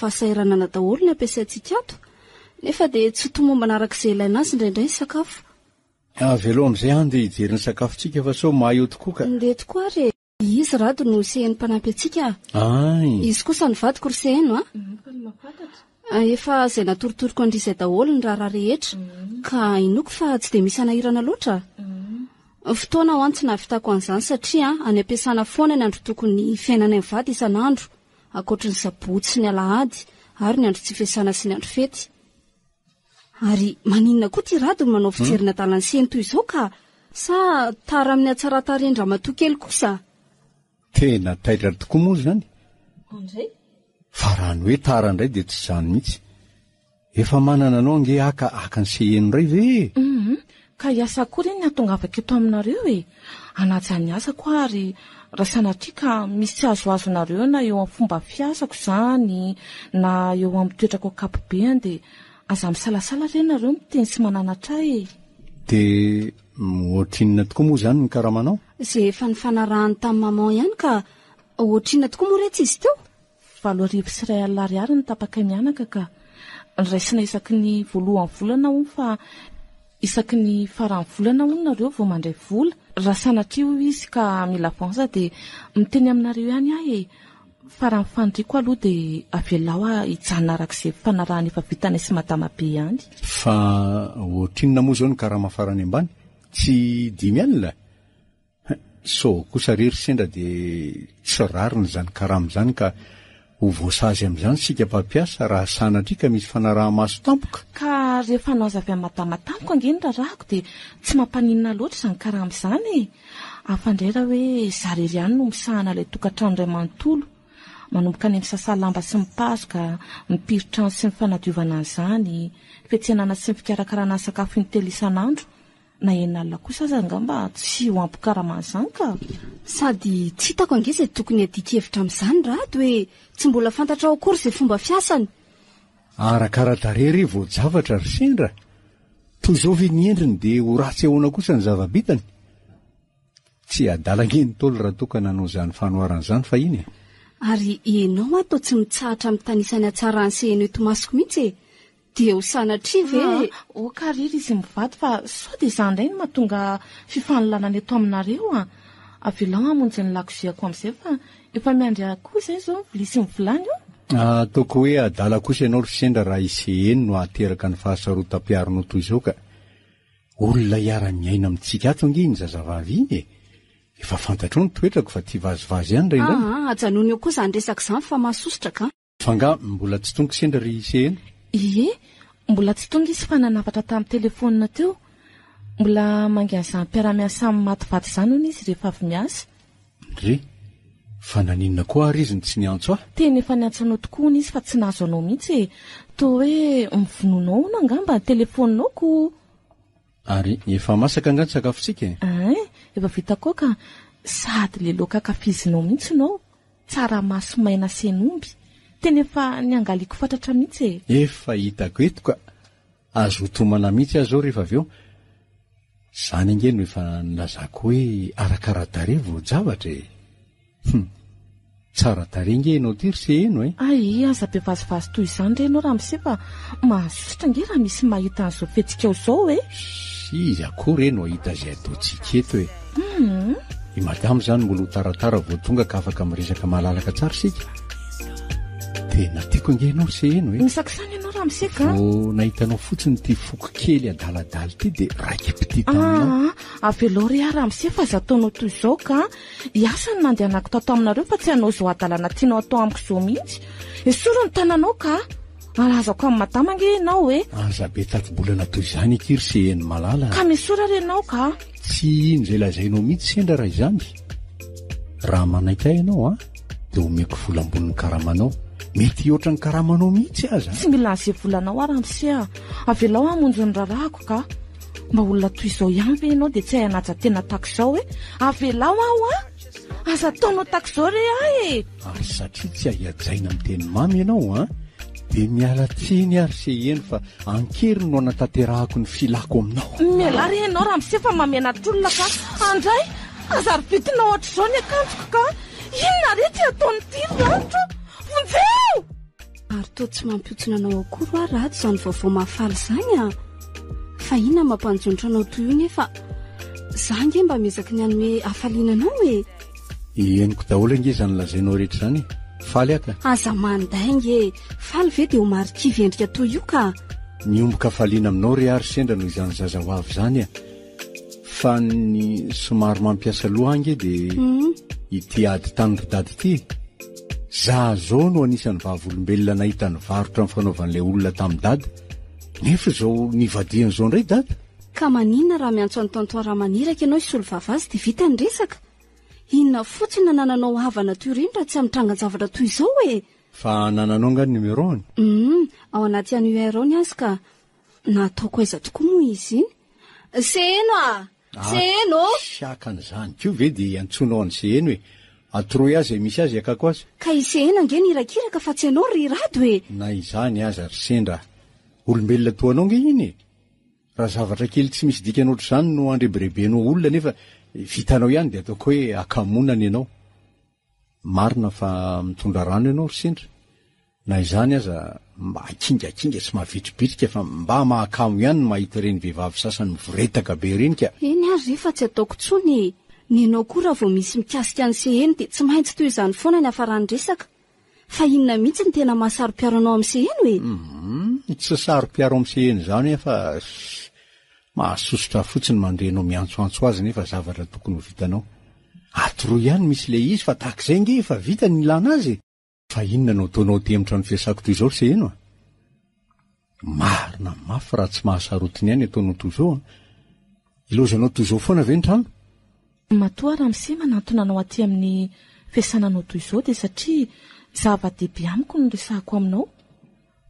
fahasairanana daholo ny ampiasaintsika ato nefa dia tsy tomomba narak'izay ilaina azy indraindray ny sakafo. Avelo amin'izay andeha hijery ny sakafontsika fa sao mahay eo tokoa ka. Ndeha tokoa ary izy rado no sehen'ny mpanampy antsika. Izy kosa ny vadiko ry seheno efa izay natorotoroko andrisay daholo ny raharaha rehetra ka inoko fa tsy dia misy anahirana loatra. Fotoana ho antsy nahavitako an'izany satria any ampiasana foana ny andro tokony fiainana ny vady isan'andro ankoatra ny sabotsy sy ny alahady ary ny andro tsy fiasana sy ny andro fety. Ary maninona koa ty rado ny manao fijerina dalanseny toy izao ka sa tara amin'ny atsaratarendra matoa kely kosa. Tena taitra tokoa moa zany. Fa raha ny hoe tara indray dia tsy izany mihitsy. Efa manana anao ange aka ny seheno ray ve? Ka iasa akory ny atongavaka eto aminareo anaja ny asako ary raha sanatria ka misy tsy azoazonareo na eo amin'ny fomba fiasako izany na eo amin'ny toetrako ankapobeny dia aza misalasala renareo miteny sy mananatra dia ohatrinona tokoa moa izany ny karamanao? Izay efa ny fanarahany tamin'ny maman ihany ka ohatrinona tokoa moa retsy izy teo? 7,000 ariary ny tapaka mianaka ka niraisina isaky ny voalohan'ny volana hono fa isaky ny faran'ny volana hono nareo vao mandray vola. Raha sanatria izy ka mila vansa dia miteny aminareo ihany faran'ny fandriako aloha dia avelao hijanona arak'izay fanarahany efa vitana sy madama be ihany. Fa ohatrinona moa izao ny karama farany ambany? Tsy 10,000? So kosa rery sendra dia tsy rariny izany karama izany ka ho voasazy amin'izany sika mpampiasa raha sanatria ka misy fanaraha-maso tampoka. Ka rehefa naozy avy amin'ny madama tampoka ange ny rarahako dia tsy mampaninona loatra izany karama izany. Afandray raha hoe zarery ihany no misahana ilay tokantrano iray manontolo manomboka any amin'ny sasalamba sy mipasoka mipiritrano sy ny fanadiovana an'izany fiantsenana sy ny fikarakarana sakafo intelo isan'andro na enalina kosa aza angamba tsy ho ampikarama an'izany ka. Sady tsy hitako ange izay tokony adika-hevitra amin'izany rado hoe tsy mbola fantatra ao akory izay fomba fiasany. Arakara-darery voajavatra ry sendra. Toy izao ve ny endriny dia ho ratsy ahoana kosa ny zava-bitany? Tsy adalange ny tolo raha toka nanao izany fanoaran'izany fa iny. Ary ianao atao tsy mitsahatra amin'ny tanisany atsara ny seheno eto masoko mihitsy dia ho sanatria ve? Kariry izy mivady fa sao dia izany indray no mahatonga fifanololana eto aminareo avelao hamonjy ny lakoziako amin'izay fa efa miandry kosa izao vilisy mivolany io. Ataoko hoe adala kosa ianao ry sendra raha iseheno no ahateraka ny fahasarotam-piaronao toy izao ka olona hiara-miaina amintsika ato ange ny zazavavy iny efa fantatro ny toetrako fa tia vazivazy ihany indray. Ajanony eo koa izany resaka izany fa mahasosotra ka. Fa nga mbola tsy tonga sendra ry seheno? Mbola tsy tonga izy fa nanavatra tamin'ny telefonina teo. Mbola mangan'izany mpiara-miasa amin'ny mativaty izany hono izy rehefa avy miasa. Ry, fa naninona koa ary izy ny tsy niantso aho? Teny efa niantsonao tokoa hono izy fa tsy nahazo anao mihitsy toa hoe mivononao hono angamba ny telefoninao ko. Ary efa masaka nga ny sakafontsika? Efa vita koa ka sady le laoka kafizinao mihitsy nao tsara maso maina senomby teny efa niangaliko fatatra mihitsy Efa hitako eto ka azo tomana mihitsy aho zao rehefa avy eo. Izany ange no efa nilazako hoe arakara-dare voajavatra tsara dare nge ianao ty ry seheno aza be vazivazy toy izany renao raha misefa mahasosotra nge raha misy mahita an'izao fetsika ao izao izy akory no ahita izay ataontsika eto i madamo izany mbola ho taratara vao tonga ka afaka miresaka mahalalaka tsara sika. Tena tiako ange ianao ry seheno misakisany ianao raha miseka nahitanao fotsiny ty foko kely adaladala ty dia raiky pitita aminao. Avelao ry raha misefa aza ataonao toy izao ka hiasa ny nandehanako tato aminareo fa tsy hanao izao adalana tianao atao amiko izao mihitsy esoro ny tananao ka alazako amin'ny madama ange ianao aza be tato-bolana toy izany ity ry seheno malala ka misora renao ka tsy ino izay lazainao mihitsy sendra raha izany raha manaiky ahy ianao dia omeko volam-bonin'ny karamanao mety oatra ny karamanao mihitsy aza tsy mila n'izay volanao raha misea avelao hamonjy ny rarahako ka mba olona toy izao ihany ve ianao dia tsy hay hanaja tena tako izao avelao aho aza ataonao tako izao re ahy satria tsy ahiajaina amin'ny teny mamy ianao dia miala tsiny ary seheno fa ankery no anatanterahako ny filako aminao miala ry ianao raha misefa mamenatr'olona ka andray aza ry vitina ohatra izao ny akanjoko ka inona rety ataony ty ranitro vonjeo ary to tsy mampiotsina anao akory a raha izany vaovao mahafaly izany a. Fa inona mampanjonitra anao toy io nefa za nge mba miezaka ny any hoe hafaliana anao e. Henoko daholo nge izany lazainao rehetra izany. Faly aka. Aza manday nge. Faly ve dia ho marikivy endrika toy io ka. Niomboka faliana aminao ry ary sendra noho izany zaza ho avy izany a. Fa ny somary mampiasa loha ange dia ity ady tany ridady ity. Za zao no anisan'ny vavolombelona nahita ny varotra amin'ny fanaovan'ilay olona tamin'ny dady. Nefa izao nivadiany izao indray dady. Ka maninona raha miantso ny tantoara maniraka ianao isolo vavazy dia vita ny resaka. Inona fotsiny nananao havana toy ireny raha tsy amitrangan-javatra toy izao e. Fa nananao nga ny numéro-ny? Ao anaty annuaire-ny azy ka nataoko aiza tokoa moa izy iny. Seheno a! Seheno! Siakan'izany koa ve dia antsonao any seheno hoe atroy azy misy azy akako azy. Ka iseheno ange nirakiraka fa tsy ianao ry rado e. Na izany aza ry sendra. Olombelona toanao nge iny e. Raha zavatra kely tsy misy dikany ohatr'izany no andrebirebenao olona nefa vitanao ihany dia ataoko hoe akamonana ianao. Marina fa mitondra rano ianao ry sendra. Na izany aza mba kingakinga tsy mahavitribitrika fa mba mahakamo ihany mahita ireny vehivavy sasany mivoretaka be ireny ka. Eny ary rehefa tsy ataoko tsony. Ny ianao koa raha vao misy mikasika ny seheno dia tsy maintsy toy izany foana ny hafarany resaka. Fa inona mihitsy ny tena mahasaro-piaro anao amin'ny seheno e? Tsy saro-piaro amin'ny seheno izany fa mahasosotra fotsiny mandrenao miantsoantso azy nefa zavatra tokony ho vitanao. Atroy ihany misy ilay izy fa tahak'izay nge efa vita ny ilana azy. Fa inona no ataonao temotra ny fiasako toy izao seheno a? Marina mafy raha tsy mahasarotiny ihany ataonao toy izao a. Ilozanao toy izao foana ve ny trano? Matoa raha mise manantona anao aty amin'ny fiasananao toy izao dia satria zava-dehibe amiko no resahako aminao.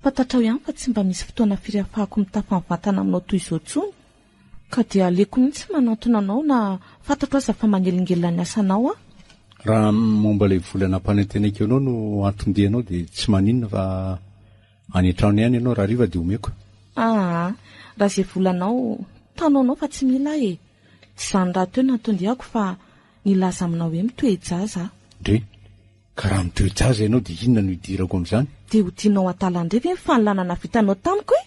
Fantatrao ihany fa tsy mba misy fotoana firy ahafahako mitafy ny vatana aminao toy izao tsony. Ka dia aleko mihitsy manantona anao na fantatro aza fa manelingelina ny asanao a. Raha momba ilay volana mpanentenako ianao no antondianao dia tsy maninona fa any an-trano ihany ianao raha riva dia omeko. Raha izay volanao tanaonao fa tsy mila e. Izany raha teo nantondiako fa nilaza aminao hoe mitoejaza. Ndre, ka raha mitoejaza ianao dia inona no hidirako amin'izany? Dia ho tianao atalandray ve ny fanolanana vitanao tamiko e?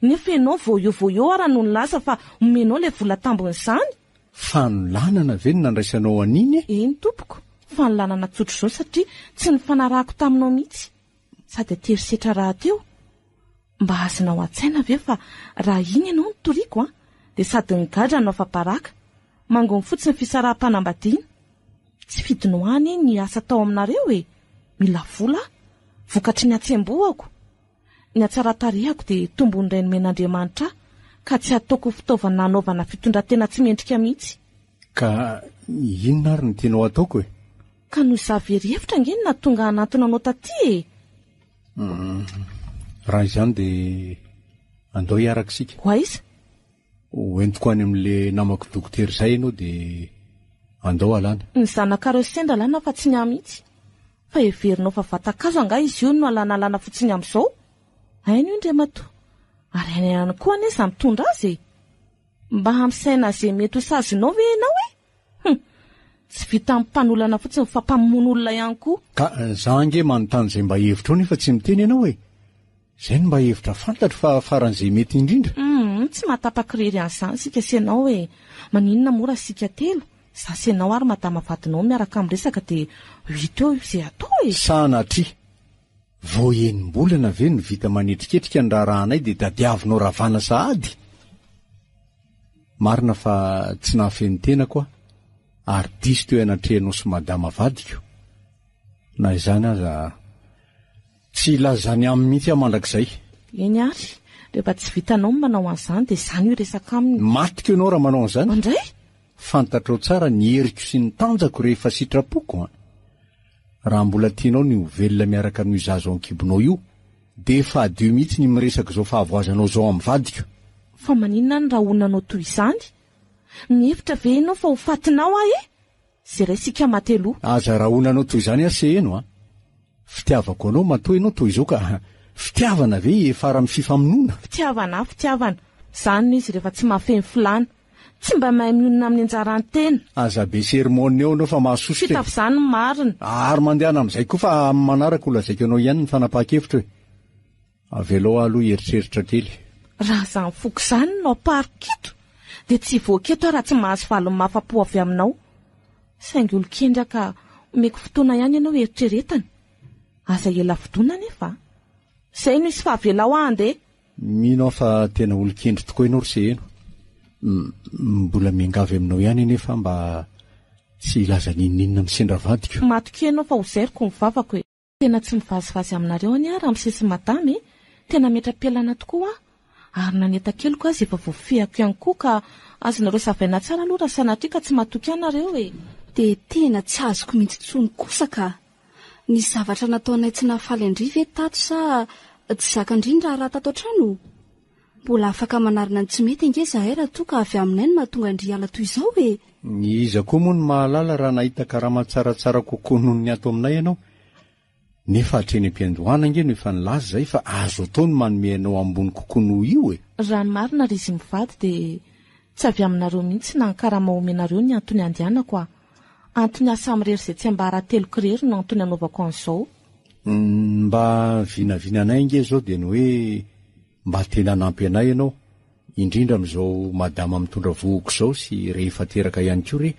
Nefa ianao voio ara no nilaza fa omenao ilay vola tambon'izany. Fanolanana ve no nandraisanao aniny e? Eny tompoko, fanolanana tsotro izao satria tsy nifanarahako taminao mihitsy. Sady aterisetra raha teo. Mba azonao an-tsaina ve fa raha iny ianao ny toriko dia sady nigadra anao fa baraka. Mangony fotsiny fisaraha-panambadiana. Tsy fidinoany ny asa tao aminareo e. Mila vola, vokatry ny atsembohako. Ny atsaratarihako dia tombony iray nomen'Andriamanitra ka tsy ataoko fitaovana anaovana fitondratena tsy mendrika mihitsy. Ka inona ary ny tianao ataoko e? Ka noho zavary hevitra ngeny na tonga anatona anao taty e. Raha izany dia andao hiaraka isika. Ho aiza? Hoentiko any amin'ilay namako dokotera izay ianao dia andao alana. Ny zanakareo sendra alana fa tsy ny amitsy. Fa heverinao fa vatakazo anga izy io no alana fotsiny amin'izao. Hainy io ndre mato. Ary any ihany koa anesa mitondra azy e. Mba hampisaina izay mety ho sazinao ve ianao e? Tsy vita mpanolona fotsiny fa mpamono ihany koa. Ka za nge manontany izay mba hevitra nefa tsy miteny ianao e. Izay no mba hevitra fantatro fa faran'izay mety indrindra. Tsy mahatapakirery an'izany sika sianao e. Maninona mora sika telo. Za sianao ary madama vadinao miaraka amin'ny resaka dia vita eo izay atao e. Sanatria. Vao enim-bolana ve no vita manetriketrika ny raharanay dia dadiavinao ravana sahady. Marina fa tsy nahafeny tena koa. Ary diso teo anatrehanao sy madama vadiko. Na izany aza tsy ilazany amin'ny mihitsy mandrakizay. Eny ary, rehefa tsy vitanao manao an'izany dia izany io resaka aminy. Matika ianao raha manao an'izany. Andray? Fantatrao tsara ny heriko sy ny tanjako rehefa sitrapoko. Raha mbola tianao ny velona miaraka amin'ny zazo ankibonao io, dia efa adio mihitsy ny miresaka izao fahavoazanao izao amin'ny vadiko. Fa maninona ny raha onanao toy izany? Mihevitra ve ianao fa ho fatinao ahy e? Izay iray sika mateloha. Aza raha onanao toy izany ase eno fitiavako anao matoa ianao toy izao ka fitiavana ve efara amin'ny fifamonoana? Fitiavana. Izany izy rehefa tsy mahafeny filana. tsy mba mahay mionona amin'ny anjarany tena. Aza be sermony eo anao fa mahasosotra. Fitafizany ny marina. Ary mandehana amin'izay koa fa manaraka olazaiko anao ihany ny fanapahan-kevitra hoe. Avelao aloha eritreritra kely. Raha zany foko izany no parikito dia tsy voaketo raha tsy mahazo valony mafapo avy aminao. Saingy olo-kendra ka omeko fotoana ihany ianao eritreretana. Aza ela fotoana nefa. Izay no isy fahavelao andeha. Mino aho fa tena olo-kendry tokoa ianao ry seheno. Mbola miangavy aminao ihany nefa mba tsy ilaza ninninona misendra vadiko. Matoky ianao fa hozairiko ny vavako hoe tena tsy mivazivazy aminareo any raha misesy madamy. Tena metra-pialana tokoa ary naneta-keliko azy efa voafehako ihany koa ka azonareo savaina tsara aloha raha sanatria ka tsy matoky ianareo e. Dia tena tsy azoko mihitsy tsony kosa ka ny zavatra nataonay tsy nahafaly andry ve tato sa tsy zakandrindra raha tato an-trano. Mbola afaka manarina ny tsy mety ange zahay raha toa ka avy aminay no mahatonga andry ala toy izao e. Iza koa moa ny mahalala raha nahita karama tsaratsara kokoa noho ny ato aminay ianao. Nefa hatreny am-piandohana ange no efa nilaza izay fa azo atao ny manome anao ambony kokoa noho io e. Raha ny marina ry izy mivady dia tsy avy aminareo mihitsy na ny karama omenareo ny antony andianako a. Antony asa mirery izay tsy ambara telo kirery no antony anaovako an'izao. Mba vinavina anay ange izao dia ny hoe mba tena nampy anay ianao indrindra amin'izao madama mitondra vohoko izao sy rehefa teraka ihany koa re.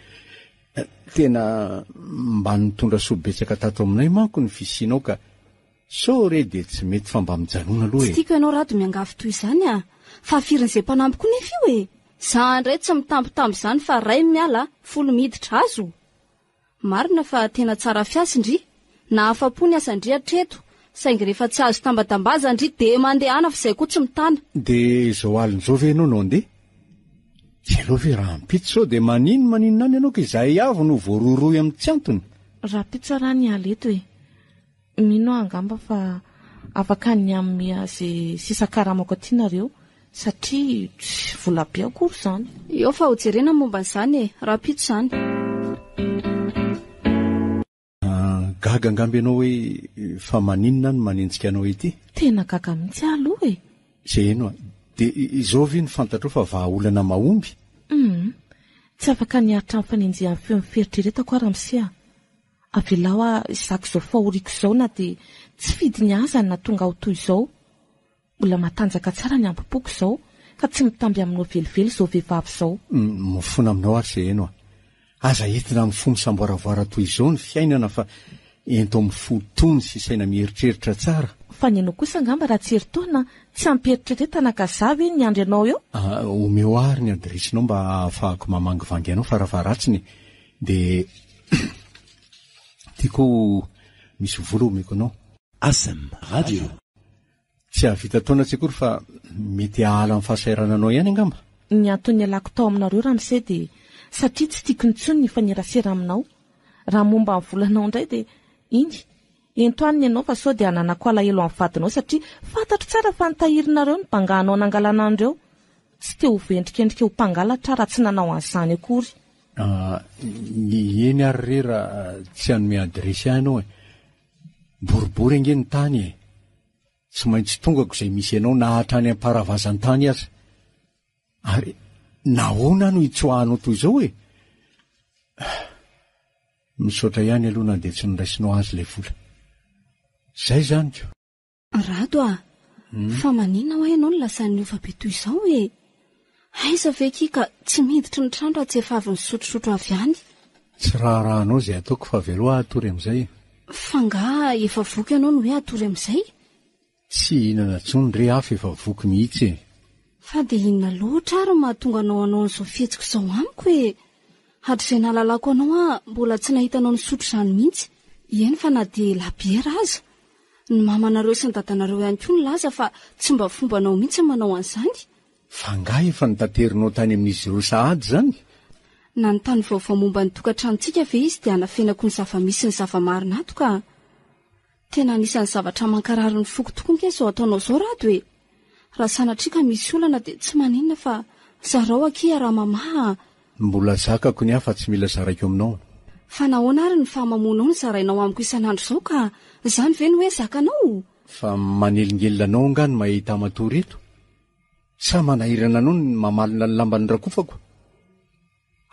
Tena mba nitondra sobetsaka tato aminay manko ny fisianao ka so re dia tsy mety fa mba mijanona aloha e. Tsy tiako ianao rado miangavy toy izany a. Fa firin'izay mpanampy koa nefa io e. Za indray tsy mitambitamby izany fa ray miala folo miditra azo. Marina fa tena tsara fiasa indry. Na afa-po ny asa indry hatreto. Saingy rehefa tsy azo tambatambaza indry dia mandehana fa izay koa tsy mitana. Dia izao alin'izao ve ianao no andeha? Tsy aloha ve raha mpitso sao dia maninona any ianao ka izahay avy no voaroroy amin'ny tsy antony. Raha pitso raha ny aleto e. Mino angamba fa afaka ny amin'ny azy sisa karamako atianareo satria tsy vola be akory izany. Eo fa ho jerena momba n'izany e, raha pitso izany. Gaga angamba ianao hoe fa maninona no manenjika anao ety? Tena gaga mihitsy aloha e. Izay eno a. Dia izao ve ny fantatrao fa vahaolana mahomby? Tsy afaka niaritra amin'ny fanenjehan'ny feo amin'ny fieritreretako raha misia. Avelao izako izao fahoriako izao na dia tsy fidy ny azany na tonga ho toy izao. Mbola matanjaka tsara ny ambopoko izao ka tsy mitamby aminao velively izao vehivavy izao. Mifona aminao ary izay eno a. Aza entina amin'ny fomba samboaravoara toy izao ny fiainana fa ento amin'ny fotony sy saina mieritreritra tsara. Fa ny anao kosa angamba raha tsy eritaona tsy ampieritreretana ka zavy ny andro ianao eo. Omeo ary ny adresinao mba ahafahako mamangivangy anao farafaratsiny dia tiako misy vola omeko anao. Asam Radio. Tsy havita taona tsy akory fa mety hahala amin'ny fahasairana anao ihany angamba. Ny antony alako tao aminareo raha misy dia satria tsy tiako ny tsony ny fanerasera aminao. Raha momba amin'ny volanao indray dia iny entoaniny ianao fa sao dia hananako alahelo amin'ny vadinao satria fantatro tsara fa nitahirinareo ny mpangahanao nangalana andreo. Tsy teo hovendrikendrika ho mpangalatra raha tsy nanao an'izany akory. Eny ary rera tsy hanome adresy ianao e. Boribory ange ny tany e. Tsy maintsy tongako izay misy ianao na hatrany am-paravazany tany aza. Ary nahoana no hitsoahanao toy izao e. Misaotra ihany aloha na dia tsy niraisinao azy ilay vola. Izay zany ko. Rado a. Fa maninona ho ianao no lasan'ny ova be toy izao e. Aiza ve kika tsy miditra ny trano raha tsy efa avy nisotrosotro avy ihany. Tsy raharahanao izay ataoko fa veloa atory amin'izay. Fa nga efa voky ianao no hoe atory amin'izay. Tsy inana tsony re hafa efa voky mihitsy e. Fa dia inona loatra ary mahatonga anao an'izao fihetsiko izao amiko e. Hatrizay nahalalako anao mbola tsy nahitanao nisotro izany mihitsy. Eny fa na dia labiera aza. Ny mamanareo sy ny dadanareo ihany koa ny laza fa tsy mba fombanao mihitsy manao an'izany. Fa nga efa nitaterinao tany amin'izy ireo sahady zany. Na ny tany vaovao momba ny tokantranontsika ve izy dia hanafenako ny zava-misy ny zava-marina ato ka. Tena anisan'ny zavatra mankarary ny foko tokoa nke izao ataonao izao rado e. Raha sanatria ka misy olana dia tsy maninona fa zarao aky raha mamaha. Mbola zakako ny hafa tsy mila zaraiko aminao. Fa nahoana ary ny fahamamonao ny zarainao amiko isan'andro izao ka izany ve ny hoe zakanao? Fa manelingelina anao nga ny mahita matory eto. Sa manahirana anao ny mamalina ny lamban'ny rakofako.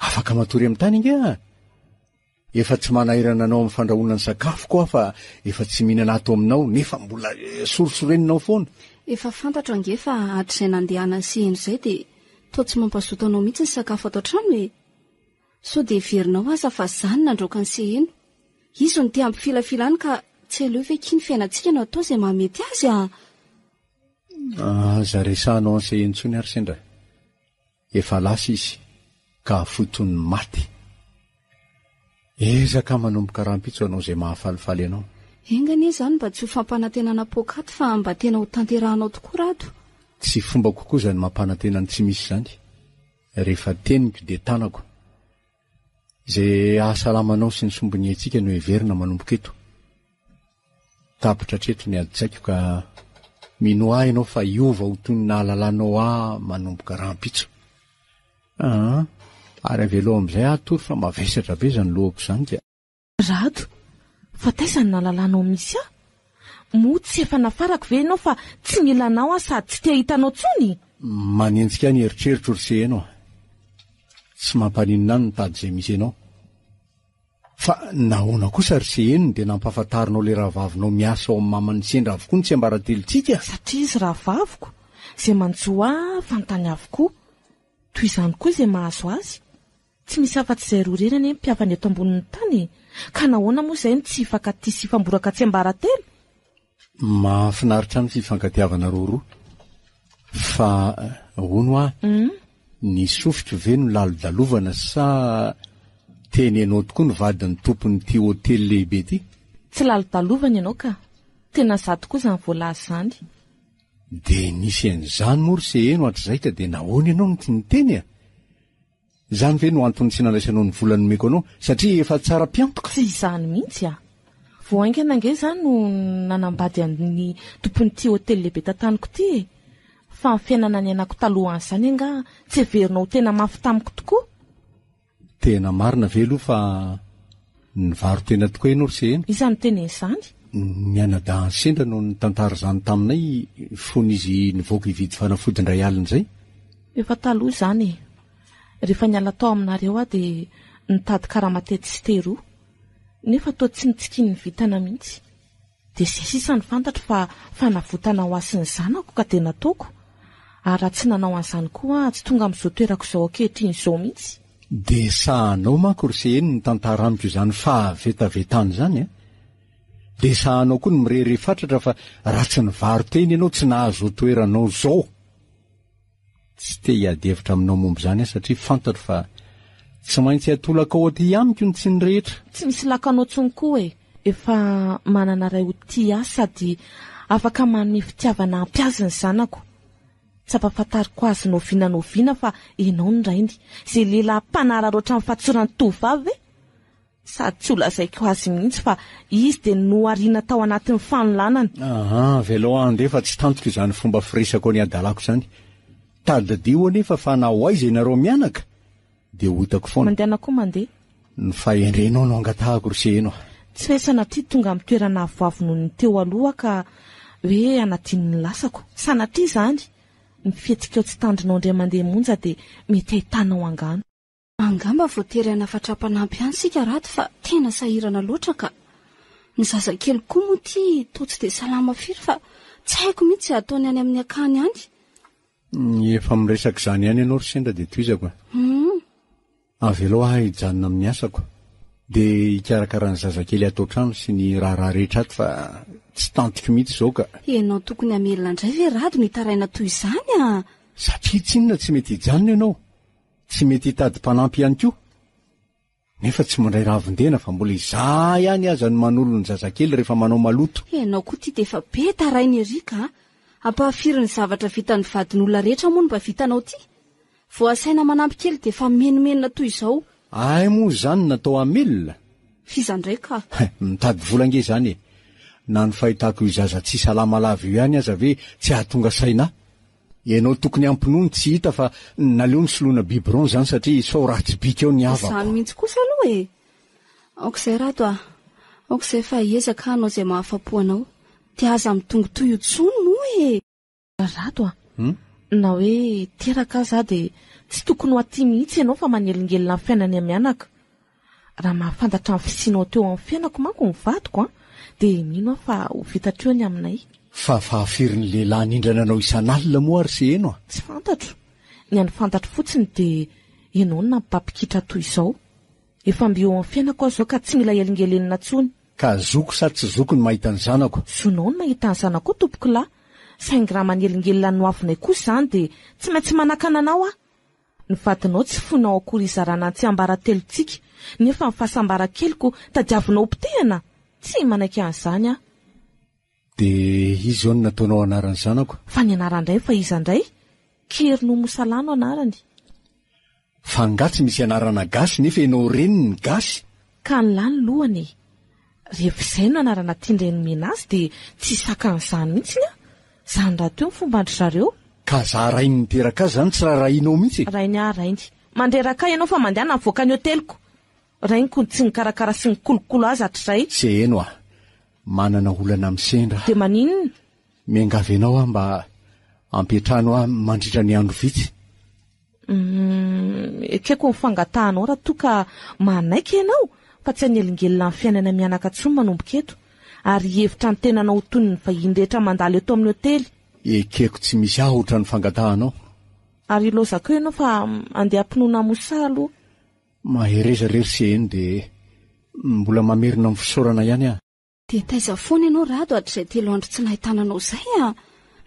afaka matory amin'ny tany inga. Efa tsy manahirana anao amin'ny fandrahoana ny sakafo koa fa efa tsy mihinana ato aminao nefa mbola sorosoreninao foana. Efa fantatra ange fa hatr'izay nandehana seheno izay dia toa tsy mampazoto anao mihitsy ny sakafo ato an-trano e. So dia heverinao aza fa zany nandroaka ny seheno. Izy no te hampifilafilany ka tsy aleo ve kiny fiainantsika no atao izay mahamety azy a. Aza resahanao ny seheno intsony ary sendra. Efa lasa izy ka fotony maty. Ezaka manomboka rahampitso anao izay mahafalifaly anao. Engany izany mba tsy ho fampanantenana pokaty fa mba tena ho tanterahanao tokoa rato. Tsy fomba kokoa izany mampanantenany tsy misy izany. Rehefa teniko dia tanako. Izay ahasalamanao sy ny sombony antsika no heverina manomboka eto. Tapitra treto ny adi-tsaiko ka mino ahy ianao fa iova ho toy ny nahalalanao manomboka rahampitso. Ary avelo amin'izay atory fa mavesatra be izany lohako izany dia. Rado, fa taizany nahalalànao misy aho? Mo tsy efa nafarako ve ianao fa tsy milanao sady tsy te hitanao tsony? Manenjika ny eritreritro ry sehenao. Tsy mampaninona ny mitady izay misy ianao. Fa nahoana kosa ry sehenony dia nampafantarinao le rahavavinao miasa ao amin'ny mamany sendra avokoa ny tsy ambaratelontsika. Satria izy rahavaviko izay manjoa fantany avokoa. Toy izany koa izay mahazo azy. Tsy misy afa-tsy izay roa rerany mpiavany eto ambonin'ny tany. Ka nahoana moa izay ny tsy hifankatia sy hifamboraka tsy ambaratelo? Mahafinaritra ny fifankatiavana roa. Fa hono ny sofitro ve no lalo-dalovana sa tenenao tokoa ny vadiny tompon'ity hôtely lehibe ity? Tsy lalo-dalovana ianao ka. Tena zato koa izany voalazy izany. Dia nisy an'izany moa ry seheno hatr'izay ka dia nahoana ianao no tsy niteny a? Izany ve no antony tsy nandraisanao ny vola nomeko anao satria efa tsara mpiantoka? Tsy izany mihitsy a. Voaingana ange izany no nanambady amin'ny tompon'ity hôtely lehibe tantaniko ity e. Fa ny fiainana ny anako talohan'izany anga tsy heverinao tena mafy tamiko tokoa. Tena marina ve aloha fa ny varo tena tokoa ianao ry seheno? Izany tena izany. Ny anadahan'ny sendra no ny tantara izany taminay fony izy nivoaka hividy fanafodin-dray alina izay. Efa taloha izany e. Rehefa niala tao aminareo dia nitady karamatety sy teroa. Nefa toa tsy nitsikiny ny vitana mihitsy. Dia izay sisa ny fantatra fa fanavotana ho azy ny zanako ka tena ataoko. Ary raha tsy nanao an'izany koa tsy tonga amin'izao toerako izao ankehitriny izao mihitsy. Dia sahanao manko ry seheno ny tantara amiko izany fahavetavetany izany a? Dia sahanao koa ny mirere fatratra fa raha tsy ny varo teny ianao tsy nahazo toeranao izao. Tsy te hiady hevitra aminao momba izany satria fantatro fa tsy maintsy atolaka ao aty amiko ny tsy ny rehetra. Tsy misy lakanao tsony koa e. Efa manana ray ho tia azy sady afaka manome fitiavana ampiazy ny zanako. Tsy ampafantariko azy noviana fa ianao ny rainy. Izay lehilahy mpanara roatra amin'ny fatsorany tovavy e. Sady tsy ho lazaiko azy mihitsy fa izy dia nohariana tao anatin'ny fanolanana. Velao andefa tsy tantoka izany fomba firesako ny adalako izany. Tadadio anefa fa nao aiza ianareo mianaka dia ho hitako foana. Mandehana koa mandeha. Ny fahendrenao no angatahako ry seheno. Tsy hoe sanatria tonga amin'ny toerana avoavo noho ny teo aloha ka hoe anadiny ny lasako. Sanatria izany ny fihetsika tsy tandrinao indray mandeha monja dia mety ahitanao angano. Angamba voatery anafatrapanampy ihany sika rato fa tena sahirana loatra ka. Ny zazakely koa moa ity toa tsy dia salama firy fa tsy haiko mihitsy ataony any amin'ny akany any. Efa miresaka izany ihany ianao ry sendra dia toizako. Avelo aho hijanona amin'ny asako. Dia hikarakara ny zazakely atao trano sy ny raharaha rehetra ato fa tsy tantiko mihitsy izao ka. Ianao tokony hamelona indray ve rado ny taraina toy izany a? Satria tsinona tsy mety hijanona ianao. Tsy mety hitady mpanampy ihany koa. Nefa tsy mandray ravindena fa mbola izaho ihany aza ny manolo ny zazakely rehefa manao maloto. Ianao koa ity dia efa be tarainy ery ka. Ampahafiry ny zavatra vitan'ny vadin'olona rehetra moa no mba vitanao ity. Voasaina manampy kely dia efa menomenona toy izao. Ay moa izany natao hamelona. Fizandray ka. Mitady volange izany e. Na ny fahitako io zaza tsy salama lava io ihany aza ve tsy ahatonga saina. Ianao tokony ampinono tsy hita fa naleo ny soloana biberon izany satria sao ratsy bika eo ny havako. Izany mihitsy kosa aloha e. Aok'izay rato a. Aok'izay fa hiezaka hanao izay mahafapo anao. Dia aza mitongotoy io tsony moa e. Rato a. na hoe teraka za dia tsy tokony ho aty mihitsy ianao fa manelingelina amin'ny fiainany amianaka. Raha mahafantatra amin'ny fisianao teo amin'ny fiainako manko ny vadiko dia mino aho fa ho vitatreo ny aminay. Fa fahafiry ny lehilahy nindrana anao isan'alina moa ary se eno Tsy fantatro. Ny any fantatro fotsiny dia ianao no nampapikitra toy izao. Efa mbio amin'ny fiainako aho izao ka tsy mila elingelenina tsony. Ka zoko sa tsy zoko ny mahita ny zanako? Zonao no mahita ny zanako tompoko lahy. Saingy raha manelingelina no avinay kosa izany dia tsy maintsy manakana anao Ny vadinao tsy fonao akory izarana tsy ambaratelontsika, nefa ny fahasambarankeliko tadiavinao pitehana. Tsy manaiky an'izany Dia izy zao no nataonao anaran'ny zanako? Fa ny anarandray fa iza indray? Kerino Mosalano anarany. Fa ngatsy misy anarana gasy nefa ianao reniny gasy. Ka ny lahy ny lohany. Rehefa izay no anarana tiandrany mena azy dia tsy sakan'izany mihitsy Zany raha teo ny fomba andry zareo. Ka za rainy niteraka azy zany tsy raha rainao mihitsy. Rainy rainy. Mandreraka ianao fa mandehana mivoaka ny hoteliko. Rainiko tsy ny karakara sy ny kolokolo azy hatr'izay. Se eno manana olana amin'ny sendra. Dia maninona? Miangavy ianao mba ampetrahano mandritra ny andro vitsy. Ekeko mifangatahanao raha toa ka manaiky ianao fa tsy hanelingelina amin'ny fiainana mianaka tsony manomboka eto. Ary hevitra ny tenanao toy ny vahiny rehetra mandalo eto amin'ny hotely. Ekeko tsy misy ahotra ny fangatahanao. Ary ilozako ianao fa andeha ampinoana mosalo. Mahereza rery se eny dia mbola mamerina amin'ny fisaorana ihany Dia taiza foana ianao rado hatr'izay 3 andro tsy nahitananao izay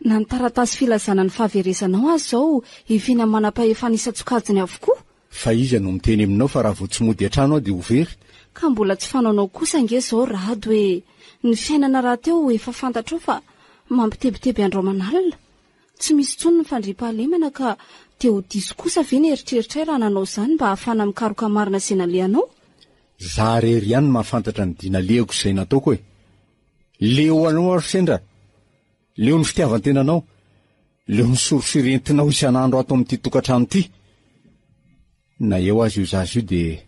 Na ny taratasy filazana ny fahaverezanao azy izao hivina manam-pahefanisa-tsokajiny avokoa. Fa iza no miteny aminao fa raha vao tsy mody an-trano dia ho very. Ka mbola tsy fanaonao kosa ange izao rado hoe ny fiainana raha teo efa fantatrao fa mampitebiteby andro aman'alina. Tsy misy tsony ny fandriam-pahalemana ka teo diso kosa ve ny eritreritray raha nanao izany mba hahafana mikaroka marina sy nalehanao. Za rery ihany mahafantatra ny dinalehako izay nataoko leo anao ary sendra. Leo ny fitiavan-tenanao. Leo ny sorofirentinao isan'andro ato amin'ity tokantrano ity. Na eo azy io zazy io dia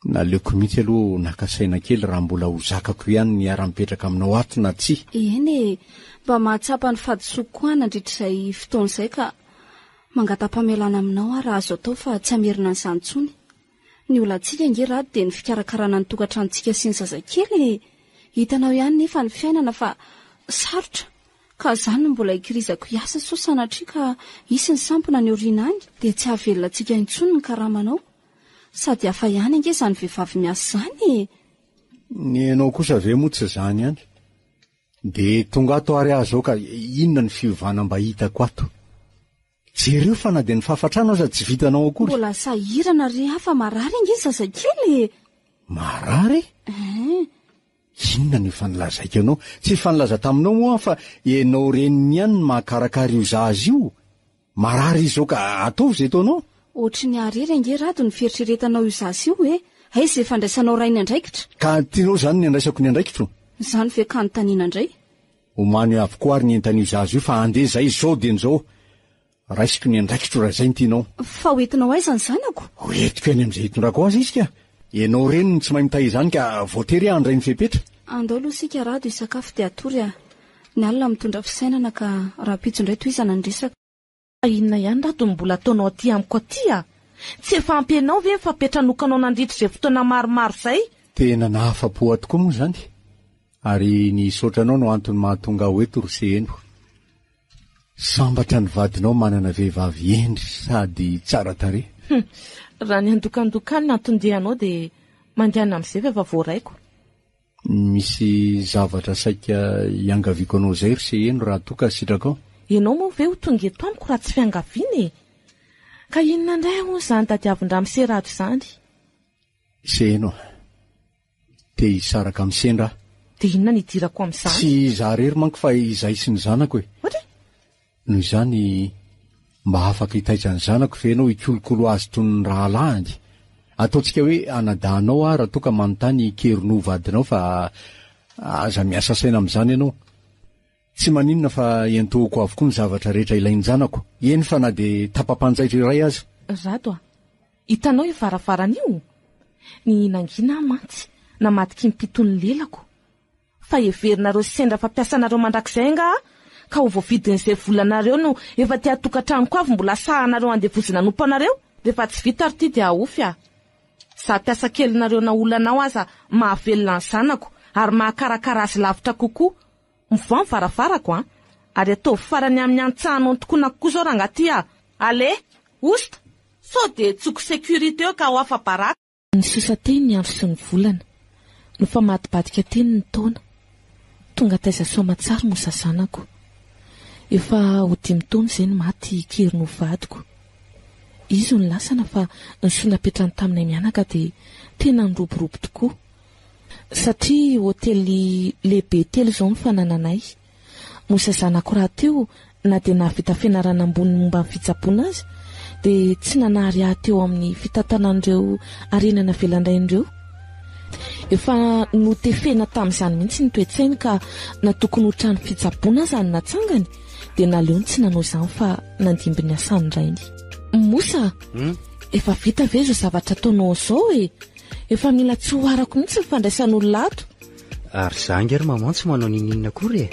naleoko mihitsy aloha nakasaina kely raha mbola ho zakako ihany ny ara-mipetraka aminao ato na tsy. Eny mba mahatsapa ny fadisoko koa nandritr'izay fotoan'izay ka mangata-pamelana aminao raha azo atao fa tsy amerina n'izany tsony. Ny olantsika nge rado dia ny fikarakarana ny tokantranontsika sy ny zazakely. Hitanao ihany nefa ny fiainana fa sarotra. Ka zany mbola ikirizako hiasa so sanatria ka isy ny sampona ny oriana any dia tsy hahavelona antsika intsony ny karamanao. Sady hafa ihany ange izany vehivavy miasa izany. Ny ianao kosa ve moa tsy izany ihany. Dia tonga ato ary azo ka inona ny fiovana mba hitako ato. Jereo fa na dia ny fahafatrano aza tsy vitanao akory. Mbola sahirana ry hafa marary ange zazakely. Marary? Inona ny efa nilazaiko ianao? Tsy fanilaza taminao moa fa ianao reniny ihany ny mahakarakara io zazy io. Marary izao ka ataovy izay taonao. Ohatry ny arery ange rado ny fieritreretanao io zazy io aiza efa ndraisanao ray ny andraikitra. Ka tianao zany ny andraisako ny andraikitro? Zany ve ka notaniana indray? Omany avokoa ary ny entan'io zazy io fa andeha zay izao dia nizao. Raisiko ny andraikitro raha izay ny tianao. Fa hoentinao aiza ny zanako? Hoentiko any amin'izay hitondrako azy izy ka. Ianao reny tsy mahay mitahy izany ka voatery andray ny fepetra. Andao aloha sika rado isakafo dia atory ny alina mitondra fisainana ka raha pitso indray toizana ny resaka. Inona ihany rado mbola ataonao aty amiko aty Tsy efa ampianao ve fa petranokanao nandritra izay fotoana maromaro izay? Tena nahafa-po tokoa moa izany. Ary ny sotranao no antony mahatonga hoe toroseheno. Sambatra ny vadinao manana vehivavy endry sady tsara tarehy. Raha ny andokandokany ny antondehanao dia mandehana amin'izay fa efa voaraiko. Misy zavatra saika iangaviako anao izay ry seheno raha toa ka sitrakao. Ianao moa ve ho tonga eto amiko raha tsy fiangaviana Ka inona indray hoy izany tadiavin-dra miserado izany? Seheno, te hisaraka amin'ny sendra. Dia inona ny idirako amin'izany? Tsy izaho rery manko fa izahay sy ny zanako Noho izany mba afaka hitaiza ny zanako fe ianao hikolokolo azy toy ny rahalahy. Ataontsika hoe anadahanao raha toa ka manontany kerinao vadinao fa aza miasa saina amin'izany ianao. Tsy maninona fa iantohako avokoa ny zavatra rehetra ilain'ny zanako. Eny fa na dia tapa-panjaitra iray aza. Rado hitanao io varavarana io? Ny nangina mantsy namatiky ny pitony lelako. Fa everinareo sendra fampiasanareo mandrakizay nga ka ho voavidin'izay volanareo no efa tia tokantranoko avy mbola sahanareo andevozina nompanareo rehefa tsy vita ary ty dia ahofy a za piasa kelinareo na olanao aza mahavelona ny zanako ary mahakarakara azy lavitra kokoa mivoa ny varavarako a ary ataovy farany amin'ny antsahanao tokoana kokoa zao raha ngaty a ale osta sao de tsoko sécurité eo ka ho afa-baraka ny sisa teny ny andro sy ny volana no fa madibadika teny ny taona tonga taiza soamatsary mo sazanako efa ho 5 taona izay ny maty kery no vadiko izy ny lasana fa ny sonapetrany taminay mianaka dia tena nyroborobo tokoa satria hotely lehibe telo izao ny fanananay mosa zanako raha teo na dia nahavita fianarana ambony momba ny fitsaboana azy dia tsy nanahary ahy teo amin'ny fitantanan'ireo arenana velandrain'ireo efa notefena tamin'izany mihitsy ny toetsainy ka na tokony ho trano fitsaboana zany natsangany dia naleo ny tsy nanao izany fa nandimby ny asany rainy mosa efa vita ve zo zavatra ataonao izao efa mila tsy ho arako mihitsy ny fandraisan'olona ato ary zangery maman tsy manao ninina akory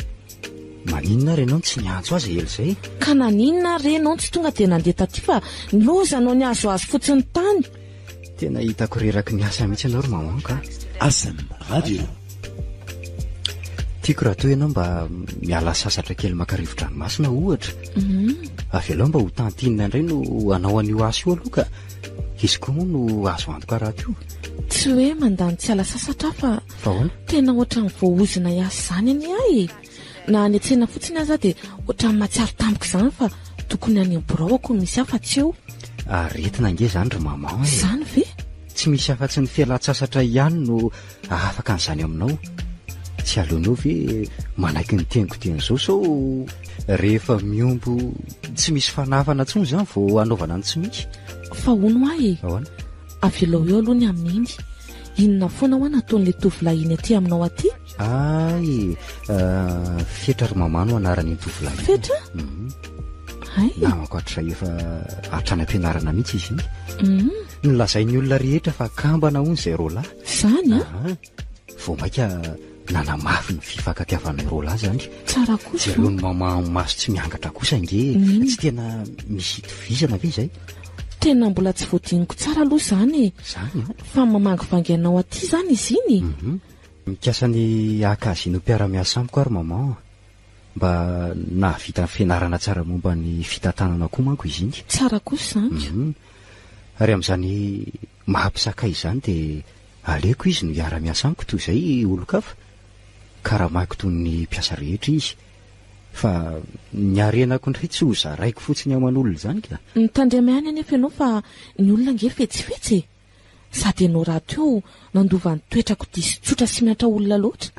maninona renao tsy niantso azy ely zay ka naninona renao tsy tonga dia nandeha taty fa nilozanao ny azo fotsiny tany tena hitako reraky ny asa mihitsy ianao ry maman ka Asam Radio tiako raha toy ianao mba miala sasatra kely makarivo-dranomasina ohatra avy aloha mba ho tantinina indray no anao an'io asa io aloha ka izy koa moa no azo antoka raha tio tsy hoe mandany tsy ala sasatra fa tena ohatra ny voaozina iasa zany any ahy na any an-tsena fotsiny aza dia ohatra ny matsiaro tampoka izany fa tokony any amboraoko no misy afa-tsy eo aretina nge zany ry maman zany ve tsy misy afa-tsy ny fialan-tsasatra ihany no afaka an'izany aminao tsy alohanao ve manaiky ny teniko ten'izao sao rehefa miombo tsy misy fanafana tsony zany vao anaovana ny tsy misy fa hono ahy avy alao eo aloha ny amin'iny inona foana ho nataon'le tovolahy aty aminao aty ay fetra ry mamano anarany tovolahy fetra namako atra efa hatrany ampianarana mihitsy izy nylazain'ny olona rehetra fa kambana hono izay rola zany vao maika nanamafy ny fifankatiavana rola zany tsara kosa zay ny mamano maso tsy miangatra kosa nge tsy tena misy itovizana ve izay tena mbola tsy voadiniko tsara aloha zany fa mamangivangy anao aty zany izy iny mikasany akazino mpiara-miasa amiko ary maman mba nahavita fianarana tsara momba ny fitantanana koa manko izy iny tsara kosa zany ary amin'izany mahampisakay izany dia aleko izy no hiara-miasa amiko toy izay olo-kafa karaha maiko toy ny mpiasa rehetra izy fa niarenako ndray tsy ho zaraiko fotsiny aman'olona zany ka nitandriamihany anefa ianao fa ny olona nge fetsifetsy sady ianao raha teo nandova ny toetrako diso tsotra sy miatra olona loatra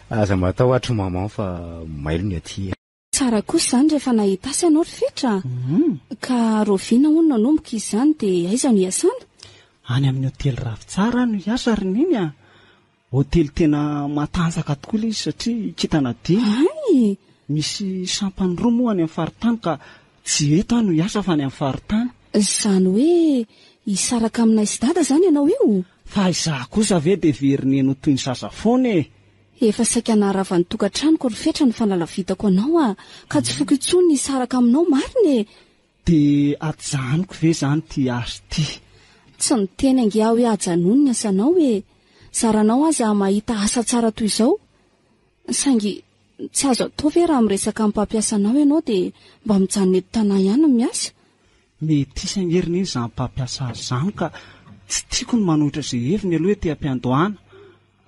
aza matao atro maman fa mailo ny aty tsara kosa zany rehefa nahita asy ianao ry fetra ka roviana hono nanomboka izy zany dia aiza no hiasana any amin'ny hotely ravitsara no hiasa ry niny hotely tena matanjaka tokoa ilay izy satria kitana dimy misy sampany roa moa any amin'ny faritany ka tsy eto no hiasa fa any amin'ny faritany zany hoe hisaraka aminay sy dada zany ianao io fa izaho kosa ve dia veriny toy ny sasa foana efa saika naharava ny tokantranoko ry fetra ny fanalavitako anao ka tsy foky intsony ny saraka aminao mariny dia ajanoko ve zany ty azo ty tsy niteny ange aho hoe ajanony ny asanao zaranao aza mahita asa tsara toy izao saingy tsy azo atao ve raha miresaka mpampiasanao ianao dia mba mijanona eto tanà ihany ny miasa mety isangeriny iny zany mpampiasa azy zany ka tsy tiako ny manohitra izay heviny aloha hoe te ampiandohana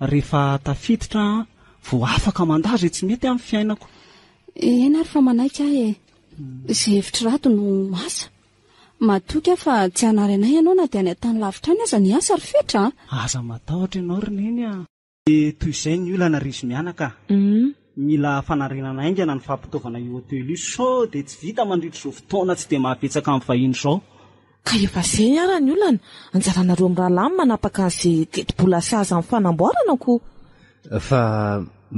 rehefa tafiditra vao afaka mandazy tsy mety amin'ny fiainako ena ary fa manaiky ahy izay hevitra rato no asa matoky aho fa tsy hanary anay ianao na dia any an-tany lavitra any aza ny asa ry fetra aza matahotra ianao ry neny toy izay ny olana rizy mianaka mila fanarenana aingana ny fampitaovana io hotely io sao dia tsy vita mandritra izao fotoana tsy dia mahavetsaka amin'ny vahiny izao ka efa izay ara ny olana anjaranareo amin'ny rahalamy manapaka an'izay teti-bola saza amin'ny fanamboarana ko fa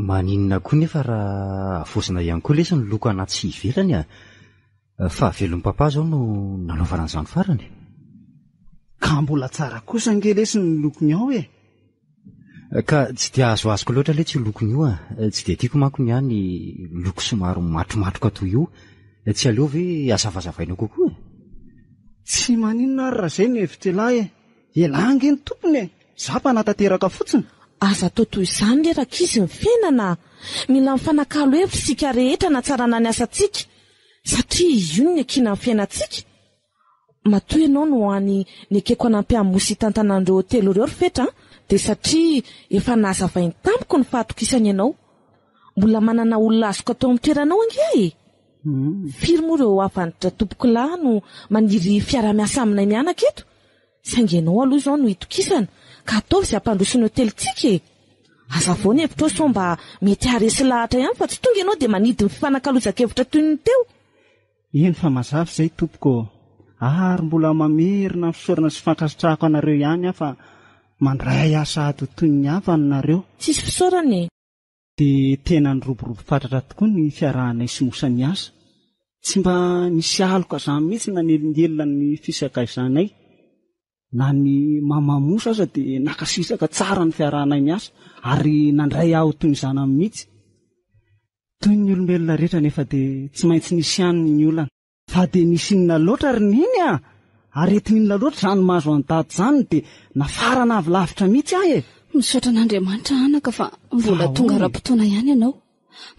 maninona koa nefa raha avozina ihany koa lesy ny loko anaty sy ivelany fa velon'ny papa zao no nanaovana an'izany farany ka mbola tsara kosa nge lesy ny lokony ao ka tsy dia azoazoko loatra le tsy lokony io tsy dia tiako manko niany loko somaro matromatroka toy io tsy aleo ve azavazavaina kokoa tsy maninona ary raha zay ny hevitra lahy elange ny tompony zapa natateraka fotsiny aza tao toy izany le rakizy ny fiainana mila mifanakalo hevitra sika rehetra na tsarana ny asantsika satria io ny akina ny fiainantsika matoy ianao no hoany ny ekeko anampiamosy tantanandreo hotely ireo rifetra dia satria efa nazavainy tamiko ny fahatokisany ianao mbola manana olona azoko atao amin'ny toeranao ange firy moa ireo avanditra tompoko lahy no maniry fiara-miasa aminay mianaka eto saingy ianao aloha izao no hitokisana ka ataovy izay hampandrosiny hotelitsika azavoany hevitra ao sao mba mety haresy lahatra ihany fa tsy tonga ianao dia manidy ny fifanakalozakevitra toy ny teo eny fa mazava izay tompoko ary mbola mamerina fisaorana sy fankasitrahako anareo ihany fa mandray asa ady toy ny havany nareo tsisy fisaorany dia tena ny roborobo fatratra tokoa ny fiarahanay sy mosany asa tsy mba nisy aloka izany mihitsy nanelingelona ny fisakaizanay na ny mamamosa aza dia nakasisaka tsara ny fiarahanay ny asa ary nandray aho toy ny zanany mihitsy toy ny olombelona rehetra nefa dia tsy maintsy nisy ihany ny olana fa dia nisy inona loatra ry niny ary etin'inona loatra izany mahazo andady izany dia nafarana avy lavitra mihitsy ahy misaotra an'Andriamanitra anaka fa mbola tonga ra-potoana ihany ianao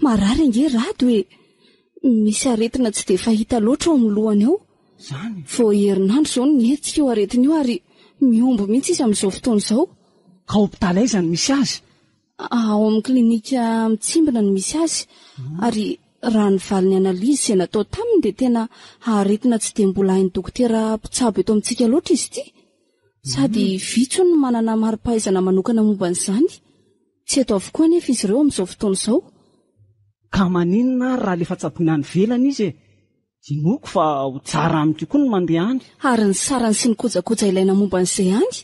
marary ange rady hoe misy aretina tsy dia fahita loatra ao amin'ny lohany ao zany vao herinandro izao ny hetsika io aretina io ary miombo mihitsy izy amin'izao fotoana izao ka hopitaly aizany misy azy ao amin'ny klinika mitsimbina no misy azy ary raha ny valiny analizy izay natao taminy dia tena aretina tsy dia mbola hain'ny dokotera mpitsabo eto amintsika loatra izy ity sady vitso no manana mari-pahaizana manokana momba n'izany tsy eto avokoa nefa izy ireo amin'izao fotoana izao ka maninona raha lefa tsaboina ny velana izy dinoko fa ho tsara amiko koa no mandeha any ary ny sarany sy ny kojakoja ilaina momba n'izay any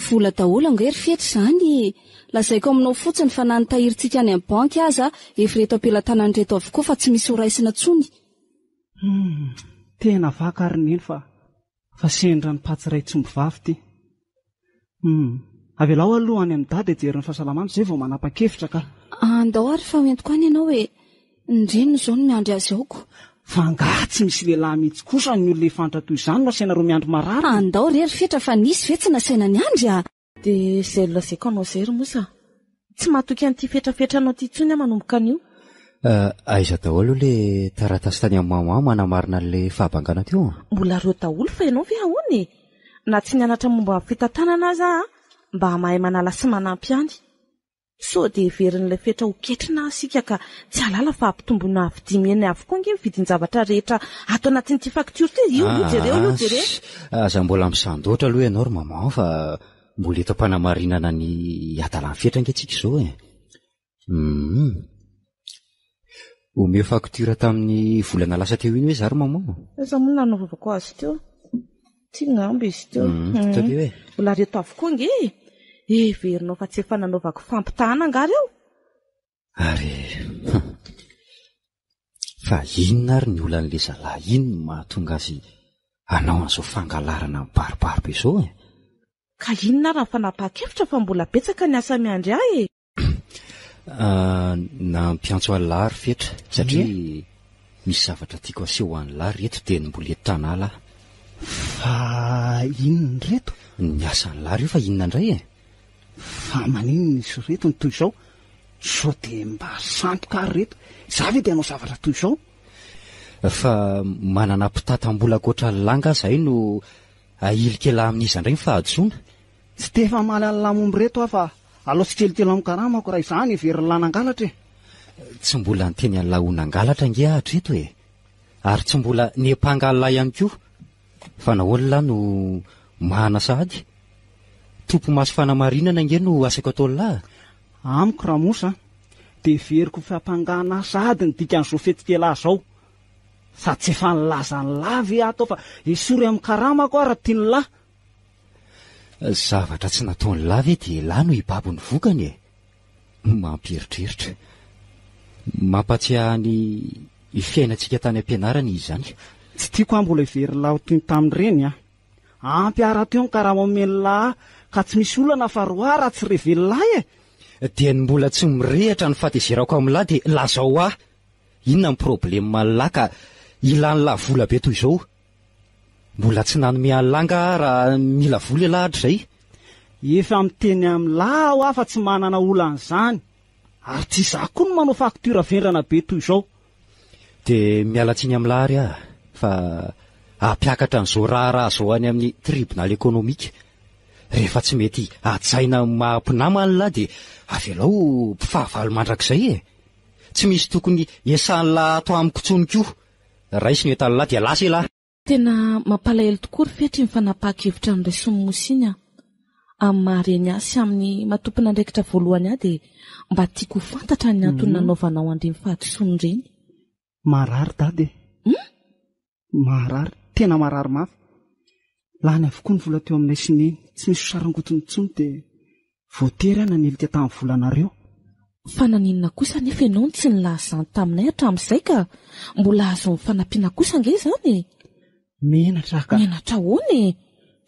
vola daholo angery fety izany lazaiko aminao fotsiny fa na nitahirintsika any amin'ny banky aza efa reto ampelantanany reto avokoa fa tsy misy ho raisina tsony tena vaka ary neny fa sendra ny patsiray tsombivavy ty avy lao aloha any amin'ny dady ejeriny fahasalamana zay vao manapa-kevitra ka andao ary fa hoentiko any ianao hoe ndreniny izao no miandry azy aoko fa ngah tsy misy lehilahy mihitsy kosa ny olona efantatra toy izany no asaina roa miandry marary andao rery fetra fa nisy ve tsy nasaina ny andry dia izay lolazaiko anao zay ry mosa tsy mahatoky an'ity fetrafetra anao ty tsony manomboka an'io aiza daholo le taratasy tany amin'ny mama manamarina an'ilay fahabangana teo mbola reo daholo fa ianao ve ahoany na tsy nianatra momba fitantanana aza mba mahay manala sy manampy any so dia heverin'ilay fetra ho ketrina sika ka tsy alala fa ampitombona vidimieny avokoa nge vidin-javatra rehetra ato anatin'ity faktiora ty io jereo aza mbola misandoatra aloha ianao ry mama fa mbola eto ampanamarinana ny adalan'ny fetra nge tsika izao omeo faktiora tamin'ny volana lasa teo iny hoe zary mama eza moa nanaovavako azy teo ty ngambo izy teo mbola reto avokoa nge heverinao fa tsy efa nanaovako fampitahana angary eo ary fa inona ary ny olan'le zalahy iny no mahatonga azy anao an'izao fangalarana baribary be izao ka inona raha fanapa-kevitra fa mbola betsaka ny asa miandry ahy na mpiantso any lahy ry fetra satria misy zavatra tiako aseho an'ny lahy reto dia ny mbola eto-tanala fa inona reto ny asan'ny lahy io fa inona indray fa maninona izy reto ny toy izao sao dia mba santoka ary reto za ve dia anao zavatra toy izao fa manana mpitatam-bola koatra langa zahay no ahilikelahy amin'izy andray fahadsoana tsy tefa mahalala lamomby reto aho fa alao tsy kelikely amin'ny karamako raha izany everiny lanangalatra tsy mbola nyteny an'la onangalatra nge ahatra reto ary tsy mbola ny ampangalalahy ihany koa fa nahoana no mahana sahady tompo maso fanamarinana nge no asako atao lahy amiko raha mosa dia veriko fampangana sahady ny dika an'izao fetikelahy izao sady tsy efa nilaza ny lavy atao fa esory amin'ny karamako raha tia ny lahy zavatra tsy nataony lavy dia lahy no hibabo ny vokany mampieritreritra mampatsiahy ny fiainantsika tany am-pianarana izany tsy tiako aho mbola ivery laho toy ny tamin'ireny ampiara teo ny karama omen'lahy ka tsy misy olana fa roa raha tsy revelilay dia ny mbola tsy mirehatra ny fatezerako amin'lahy dia lazao ahy inona ny problema lahy ka ilan'lahy vola be toy izao mbola tsy nanome an'langa raha mila vola lahatra izay efa miteny amin'lahy aho afa tsy manana olan'izany ary tsy izaho koa no manao faktura vendrana be toy izao dia mialatsiny amin'lahy ary aho fa ampiakatra n'izao raha zao any amin'ny tribunal ekonomika rehefa tsy mety atsaina mahampinama an'lahy dia avelao mpifahavalo mandrakizay tsy misy tokony esan'lahy atao amiko tsony koa raisy ny entan'lahy dia lasa lahy tena mampalahelo tokoa ry fetry ny fanapahakevitra amin'ilay somomosiny amin'ny mahareny ahy sy amin'ny matompona andraikitra voalohany ahy dia mba tiako fantatra ny antony nanaovanao andreny fahadisoany ireny marary dady marary tena marary mafy lany avokoa ny vola teo aminay sineny tsy misy sarangotony tsony dia voatery ahy nanilika tamin'ny volanareo fa naninona kosa nefa ianao tsy nilazany taminay hatramin'izay ka mbola azo ny fanampiana kosa nge izany menatra ka menatra hoany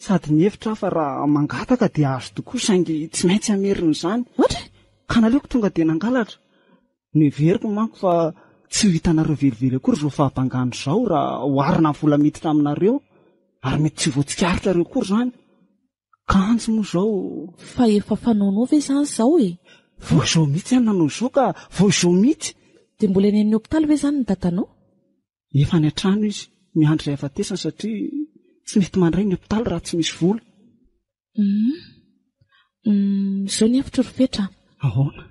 sady ny hevitra fa raha mangataka dia azo tokoa saingy tsy maintsy ameriny izany ohatra ka naleoko tonga dia nangalatra neveriko manko fa tsy ho hitanareo velively akory izao fahampangano izao raha hoarina vola miditra aminareo ary mety tsy voatsikaritra reo kory izany kanjo moa izao fa efa fanaonao ve izany izao vao izao mihitsy any nanao izao ka vao izao mihitsy dia mbola eny amin'ny hopitaly ve izany ny datanao efa ny an-trano izy miandry ray afatesana satria tsy mety mandray ny hopitaly raha tsy misy vola izao ny hevitra rofetra ahoana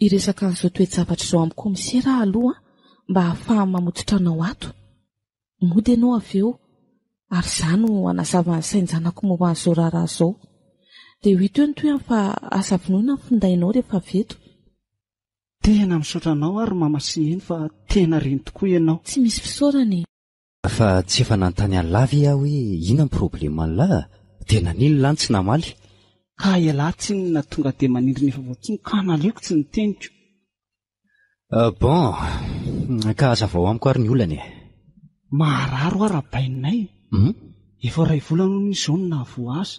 iresaka an'izao toe-javatra izao amin'ny komisera aloha mba hahafaha mamototra anao ato mody ianao avy eo ary izany no anazava ny sainjanako momba an'izao raharaha izao dia ho ito eo ny toy fa asa vonoina ny findainao rehefa aveto tena misaotra anao ary mamasineny fa tena reny tokoa ianao tsy misy fisaorany fa tsy efa nanontany an'lavy aho hoe ina ny problema an'lahy dia nanino lany tsy namaly ka ialahy tsy ny natonga dia manindry nefa voatsiny ka naleoko tsy niteniko bon ka azavao amiko ary ny olany mahararo aho raha baininay efa ray volana ny izao no nahavoa azy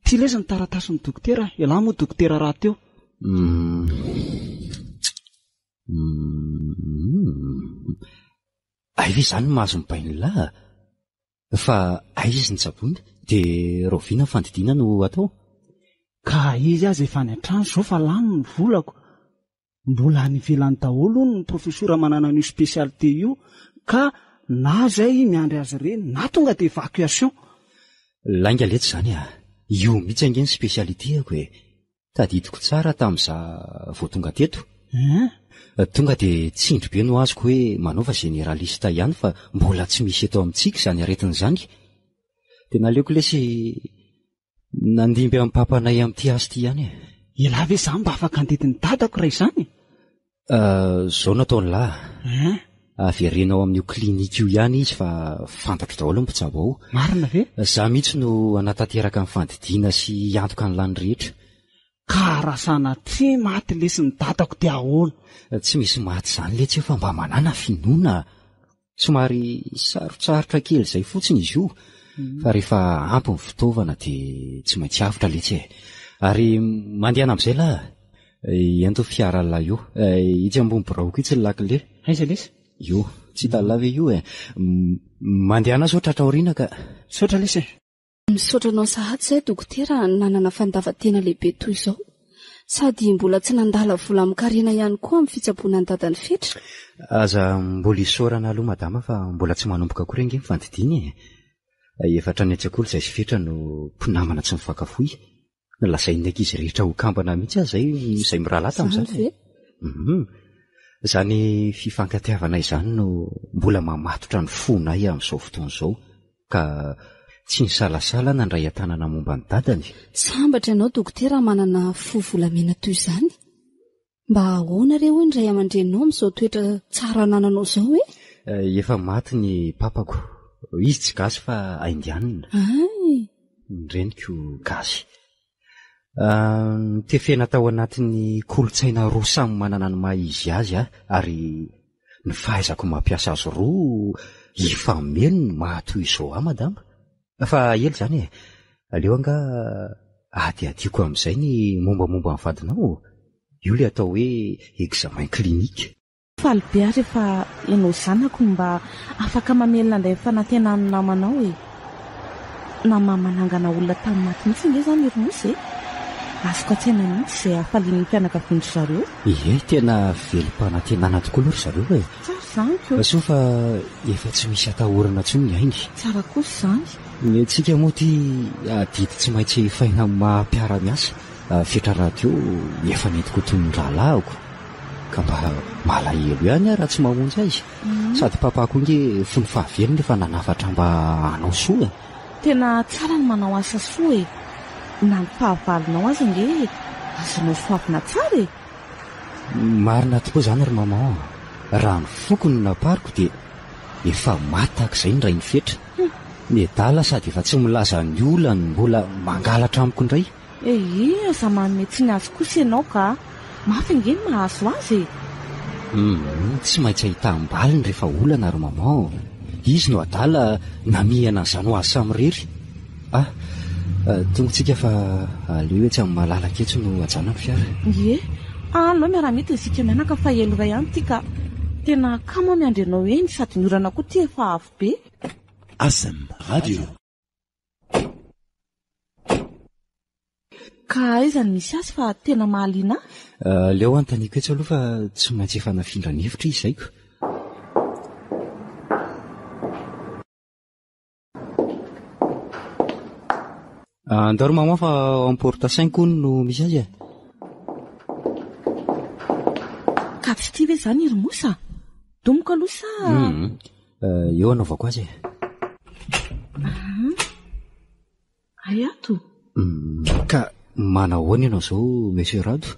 ty leza ny taratasy ny dokotera ialahy moa dokotera raha teo aiva izany no mahazo mibain'lahy fa aizy ny tsabony dia roviana ny fandidiana no atao ka izy azy efa ny an-trano izao fa lany ny volako mbola nivelany daholo ny profesora manana an'io spesialité io ka na zay miandry azy ireny na tonga dia évacuation lainga lety izany io mihitsy angeny spesialité ako tadidiko tsara tamin'izah vao tonga teto tonga dia tsindry be no azoko hoe manaova generalista ihany fa mbola tsy misy eto amintsika izany aretin' izany dia naleoko lesy nandimby amin'ny papanay amin'ity azy ity ihany ialahy ve izany mba afaka andidiny dadako raha izany zao nataony lahy averenao amin'io klinika io ihany izy fa fantatro daholo ny mpitsabo ao marina ve izaho mihitsy no anatanteraka ny fandidiana sy antoka ny lany rehetra ka rasana tsy maty lesy ny dadako dia ahoana tsy misy maty izany letsy eo fa mba manana finoana somary sarotsarotra kely izay fotsiny izy io fa rehefa ampy ny fitaovana dia tsy maintsy avitra letsy ary mandehana amin'izay lahy ento fiara-lahy io itsy ambony biraoko itsy ny lakile aiza lesy io tsy hitalave io mandehana sao tratraoriana ka saotra lesy misaotra anao sahatsy izay dokotera nanana fandavatena lehibe toy izao sady mbola tsy nandala vola mikarena ihany koa amin'ny fitsaboana ny dadany fetra aza mbola isaorana aloha madama fa mbola tsy manomboka koa renge mifandidiny efatra ny atsakolo izay sy fetra no mpinamana tsy mifakafoy nalazainy ankizy rehetra ho kambana mihitsy azy izay mirahalahy tamin'izany izany fifankatiavana izany no mbola mamatotra ny fonay amin'izao fotoana izao ka tsy ny salasala nandray an-tanana momba ny dadany sambatra ianao dokotera manana fovolamena toy izany mba ahoana reo indray aman-drenao amin'izao toetra tsara nananao izao efa maty ny papako izy tsy gasy fa aindianina nyreniko gasy tefena tao anatin'ny kolotsaina roa samy manana ny maha izy azy ary ny fahaizako mampiasa azy roa ifameno ny mahatoy izao madama fa ely zany e, aleo anga adiadiako amin'izay ny mombamomba ny vadinao. Io le atao hoe examen klinika. Faly be ary efa ianao zanako mba afaka mamelona indray fanantenany namanao e. Na mamanangana olona tamin'ny maty mihitsy nge zany Ronosy e. Azoko an-tsaina mihitsy izay hafalian'ny mpianakaviandry zareo. Ie, tena velom-panantenana tokoa aloha ry zareo e. Tsara zany ko. Soa fa efa tsy misy atahorana intsony ny ainy. Tsara kosa zany. Ny antsika moa ty didy tsy maintsy faina mampiara-miasa. Fetra radio efa netiko toy ny rahalahako. Ka mba malahelo ihany raha tsy mamonjy azy. Sady papako inge fony fahavelony efa nanafatra mba hanao soa. Tena tsara ny manao asa soa e. Na ny fahavalinao azy nge azonao soavina tsara e. Marina tokoa zany ry mama. Raha ny fokony napariko dia efa matak'izay ny ray ny fetra. Ny adala sady efa tsy milaza ny olany mbola mangalatra amiko indray. Aza manome tsy ny azy kosa ianao ka mafy nge ny mahazo azy. Tsy maintsy ahita-mbaliny rehefa olana ry mama. Izy no adala namihana izany ho azy samirery. Tongotsika fa aleo hoe tsy amin'ny malalaka etso no ajana ny fiara. Ie, aloha miara-mety isika mianaka fa elo iray ihany ity ka tena kamo miandrenao eny sady ny orana koa ty efa avo be. ASM Radio. Ka aizany misy azy fa tena mahaliana. Leo antaniko etso aloha fa tsy maintsy efa nafindra ny hevitra izaiko. Andao ry mama fa emporta 5 no misy azy e. Ka tsy tia ve zany ry mosa? Domoko aloha sa? Eo anaovako azy e. Ay ato. Ka manahoana ianao zao monsieur Rado?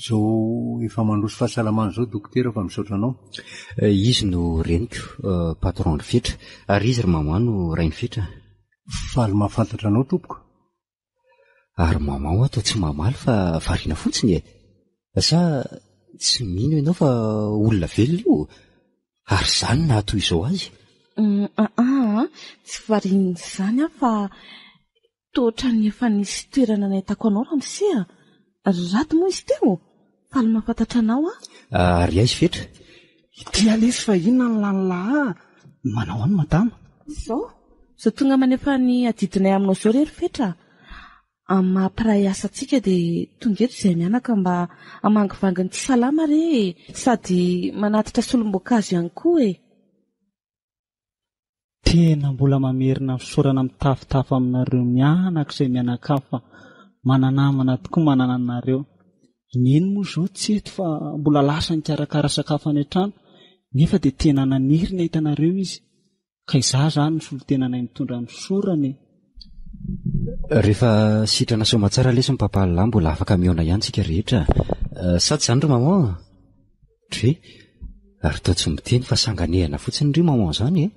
Zao efa mandroso fahasalamana zao dokotera fa misaotra anao. Izy no reniko patron ny fetra ary izy ry mama no ray ny fetra. Faly mahafantatra anao tompoko. Ary mama atao tsy mamaly fa variana fotsiny e. Sa tsy mino ianao fa olona velona io ary zany na toy izao azy. Tsy variana izany fa totra ny efa nisy toerana nahitako anao raha misia. Raty moa izy teo faly mahafantatra anao ary aizy fetra. Ity alesy fa inona ny lanilaa manao any madama. Zao tonga manefa ny adidinay aminao zao rery fetra. Mampiray asa antsika dia tonga eto izay mianaka mba hamangivangy ty salama re sady manatitra solomboankazo ihany koa e. Tena mbola mamerina fisaorana mitafitafa aminareo mianaka izay mianakafa mananamana tokoa manana anareo. Neny moa zao tsy eto fa mbola lasa ny karakara sakafo any an-trano nefa dia tena nanirina hitanareo izy. Ka izaho zany ny solotenanay mitondra ny sorany. Rehefa sitrana somatsara lesy ny papalalahy mbola afaka miona ihany tsika rehetra. Sady zany ry mama. Tre ary tao tsy miteny fa sanganehana fotsiny ry mama zany e.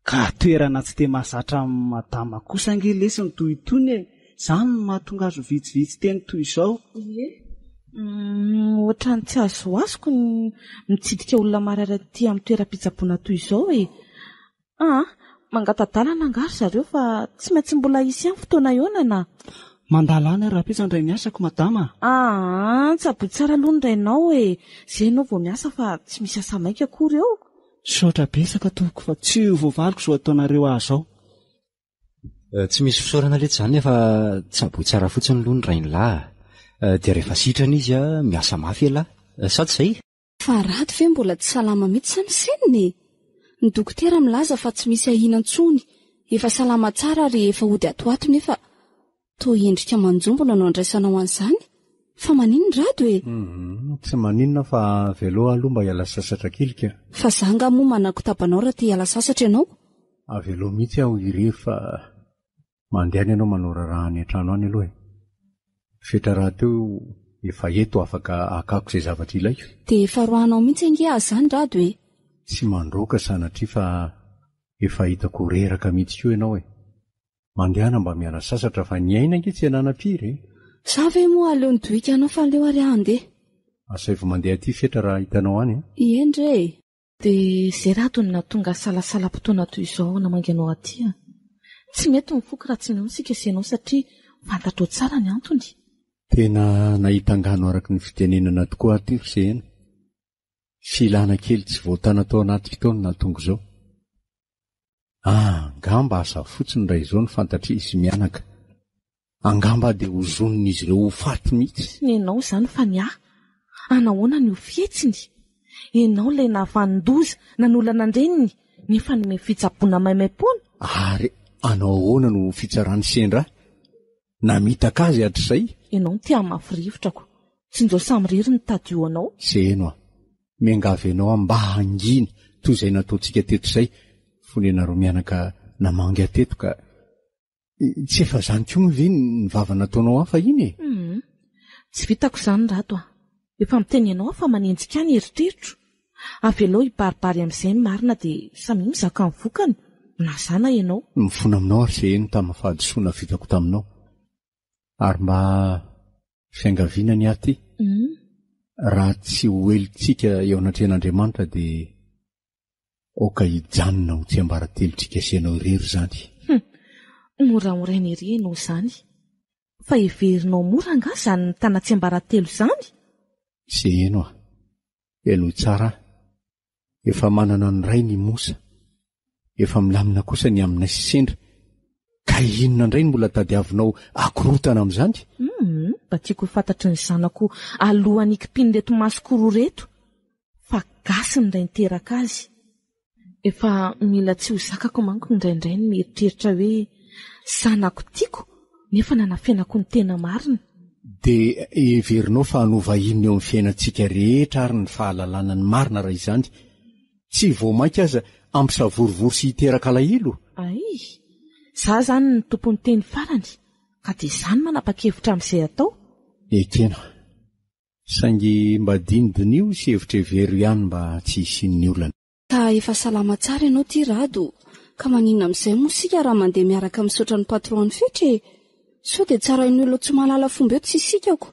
Ka toerana tsy dia mahazatra madama kosa ange lesy ny toy itony e. Zany no mahatonga azo vitsivitsy teny toy izao. Ohatrany tsy azo azoko ny mitsidika olona marary aty amin'ny toeram-pitsaboana toy izao e. Mangatadalana angary zareo fa tsy maintsy mbola isy ihany fotoana ionana. Mandalana raha-pisa indray miasako madama. Tsaboy tsara aloha ny rainao e. Zay ianao vao miasa fa tsy misy asa maika akory eo. Saotra besaka tompoko fa tsy ho voavaliko zao ataonareo azo ao. Tsy misy fisaorana leto zany efa tsaboy tsara fotsiny aloha ny rain'lahy. Dia rehefa sitrana izy miasa mafy elahy. Sady zay. Fa raty ve mbola tsy salama mihitsy samy seniny. Ny dokotera milaza fa tsy misy ahinan-tsony. Efa salama tsara ary efa ody atoato nefa toa endrika manjombona no andraisanao an'izany. Fa maninona Rado e? Tsy maninona fa veloha aloha mba hiala sasatra kelika. Fa zanga moa manako tabanao raha te hiala sasatra ianao. Aveloha mihitsy aho ire fa mandehana ianao manoraraha any an-trano any aloha e. Fetra raha teo efa eto afaka akako izay zavatra ilaiko. Dia efa roanao mihitsy ange azy zany Rado e. Tsy mandroaka sanatria fa efa hitako reraka mihitsy koa ianao e. Mandehana mba miala sasatra fa ny aina ange tsy hananam-piry. Sa ve moa aleo ny doika anao fa aleo ary andeha. Asa efa mandeha aty fetra raha hitanao any e. Iendre. Dia zay Rado ny nahatonga salasalam-potoana toy izao namanganao aty. tsy mety mifoky raha tsy mionsika isenao satria fantatrao tsara ny antony. Tena nahitangano araka ny fitenenana tokoa aty Rosehana. Filana kely tsy voatana tao anaty fotoana nahatonga izao. Angamba asa fotsiny raha izao ny fantatry izy mianaka. Angamba dia hozonon'izy ireo ho faty mihitsy. Enao izany fa ny anahoana ny ho fietsiny? Enao ilay navanin-doza nanolana andreniny nefa ny fitsaboana maimaim-pona. Ary anao ahoana no fitsarany sendra? Namitaka azy hatr'izay? Enao ny tia mafirivotrako. Tsy njo samiriry ny tadio anao. Zeno miangavy ianao mba hanginy toy izay nataontsika teto izay. Fonenareo mianaka namangy ateto ka tsy efa zany koa ve ny vava nataonao hafa iny e? Tsy vitako izany rato efa miteny ianao fa manenjika ny eritreritro. Avelao hibaribary amin'izay marina dia samy mizaka ny vokany. Nazana ianao. Mifona aminao ary izay eny tamin'ny fahadisoana vitako taminao. Ary mba fiangaviana ny aty. Raha tsy hoelitsika eo anatrehan'Andriamanitra dia oka hijanona ho tsy ambaratelotrika asianao irery izany. Moramoraina ery ianao izany. Fa heverinao mora nga izany ny tana tsy ambaratelo izany? Zeno aloha tsara. Efa manana ny ray ny Mosa. Efa milamina kosa ny amina sy sendra. Ka inona indray ny mbola tadiavinao akorotana amin'izany? Mba tiako ho fantatry ny zanako alohan'ny kipiny reto masikoro reto. Fa gasy ny iray niteraka azy. Efa mila tsy ho zakako manko indraindray ny mieritreritra hoe zanako tiako nefa nanafenako ny tena marina. Dia heverinao fa hanovahiny eo amin'ny fiainantsika rehetra ary ny fahalalana ny marina raha izany. Tsy voamaika aza ampisavorivory sy hiteraka alahelo. Za zany ny tompony teny farany ka dia izany manapa-kevitra amin'izay atao. Ekena saingy mba dinidinio sy hevitra hevery ihany mba tsy hisian'ny olana. Ka efa salama tsara ianao ty Rado. Ka maninona amin'izay moa sika raha mandeha miaraka misaotra ny patron fetra e. So dia tsara ny olona tsy mahalala fomba eto tsy sikako.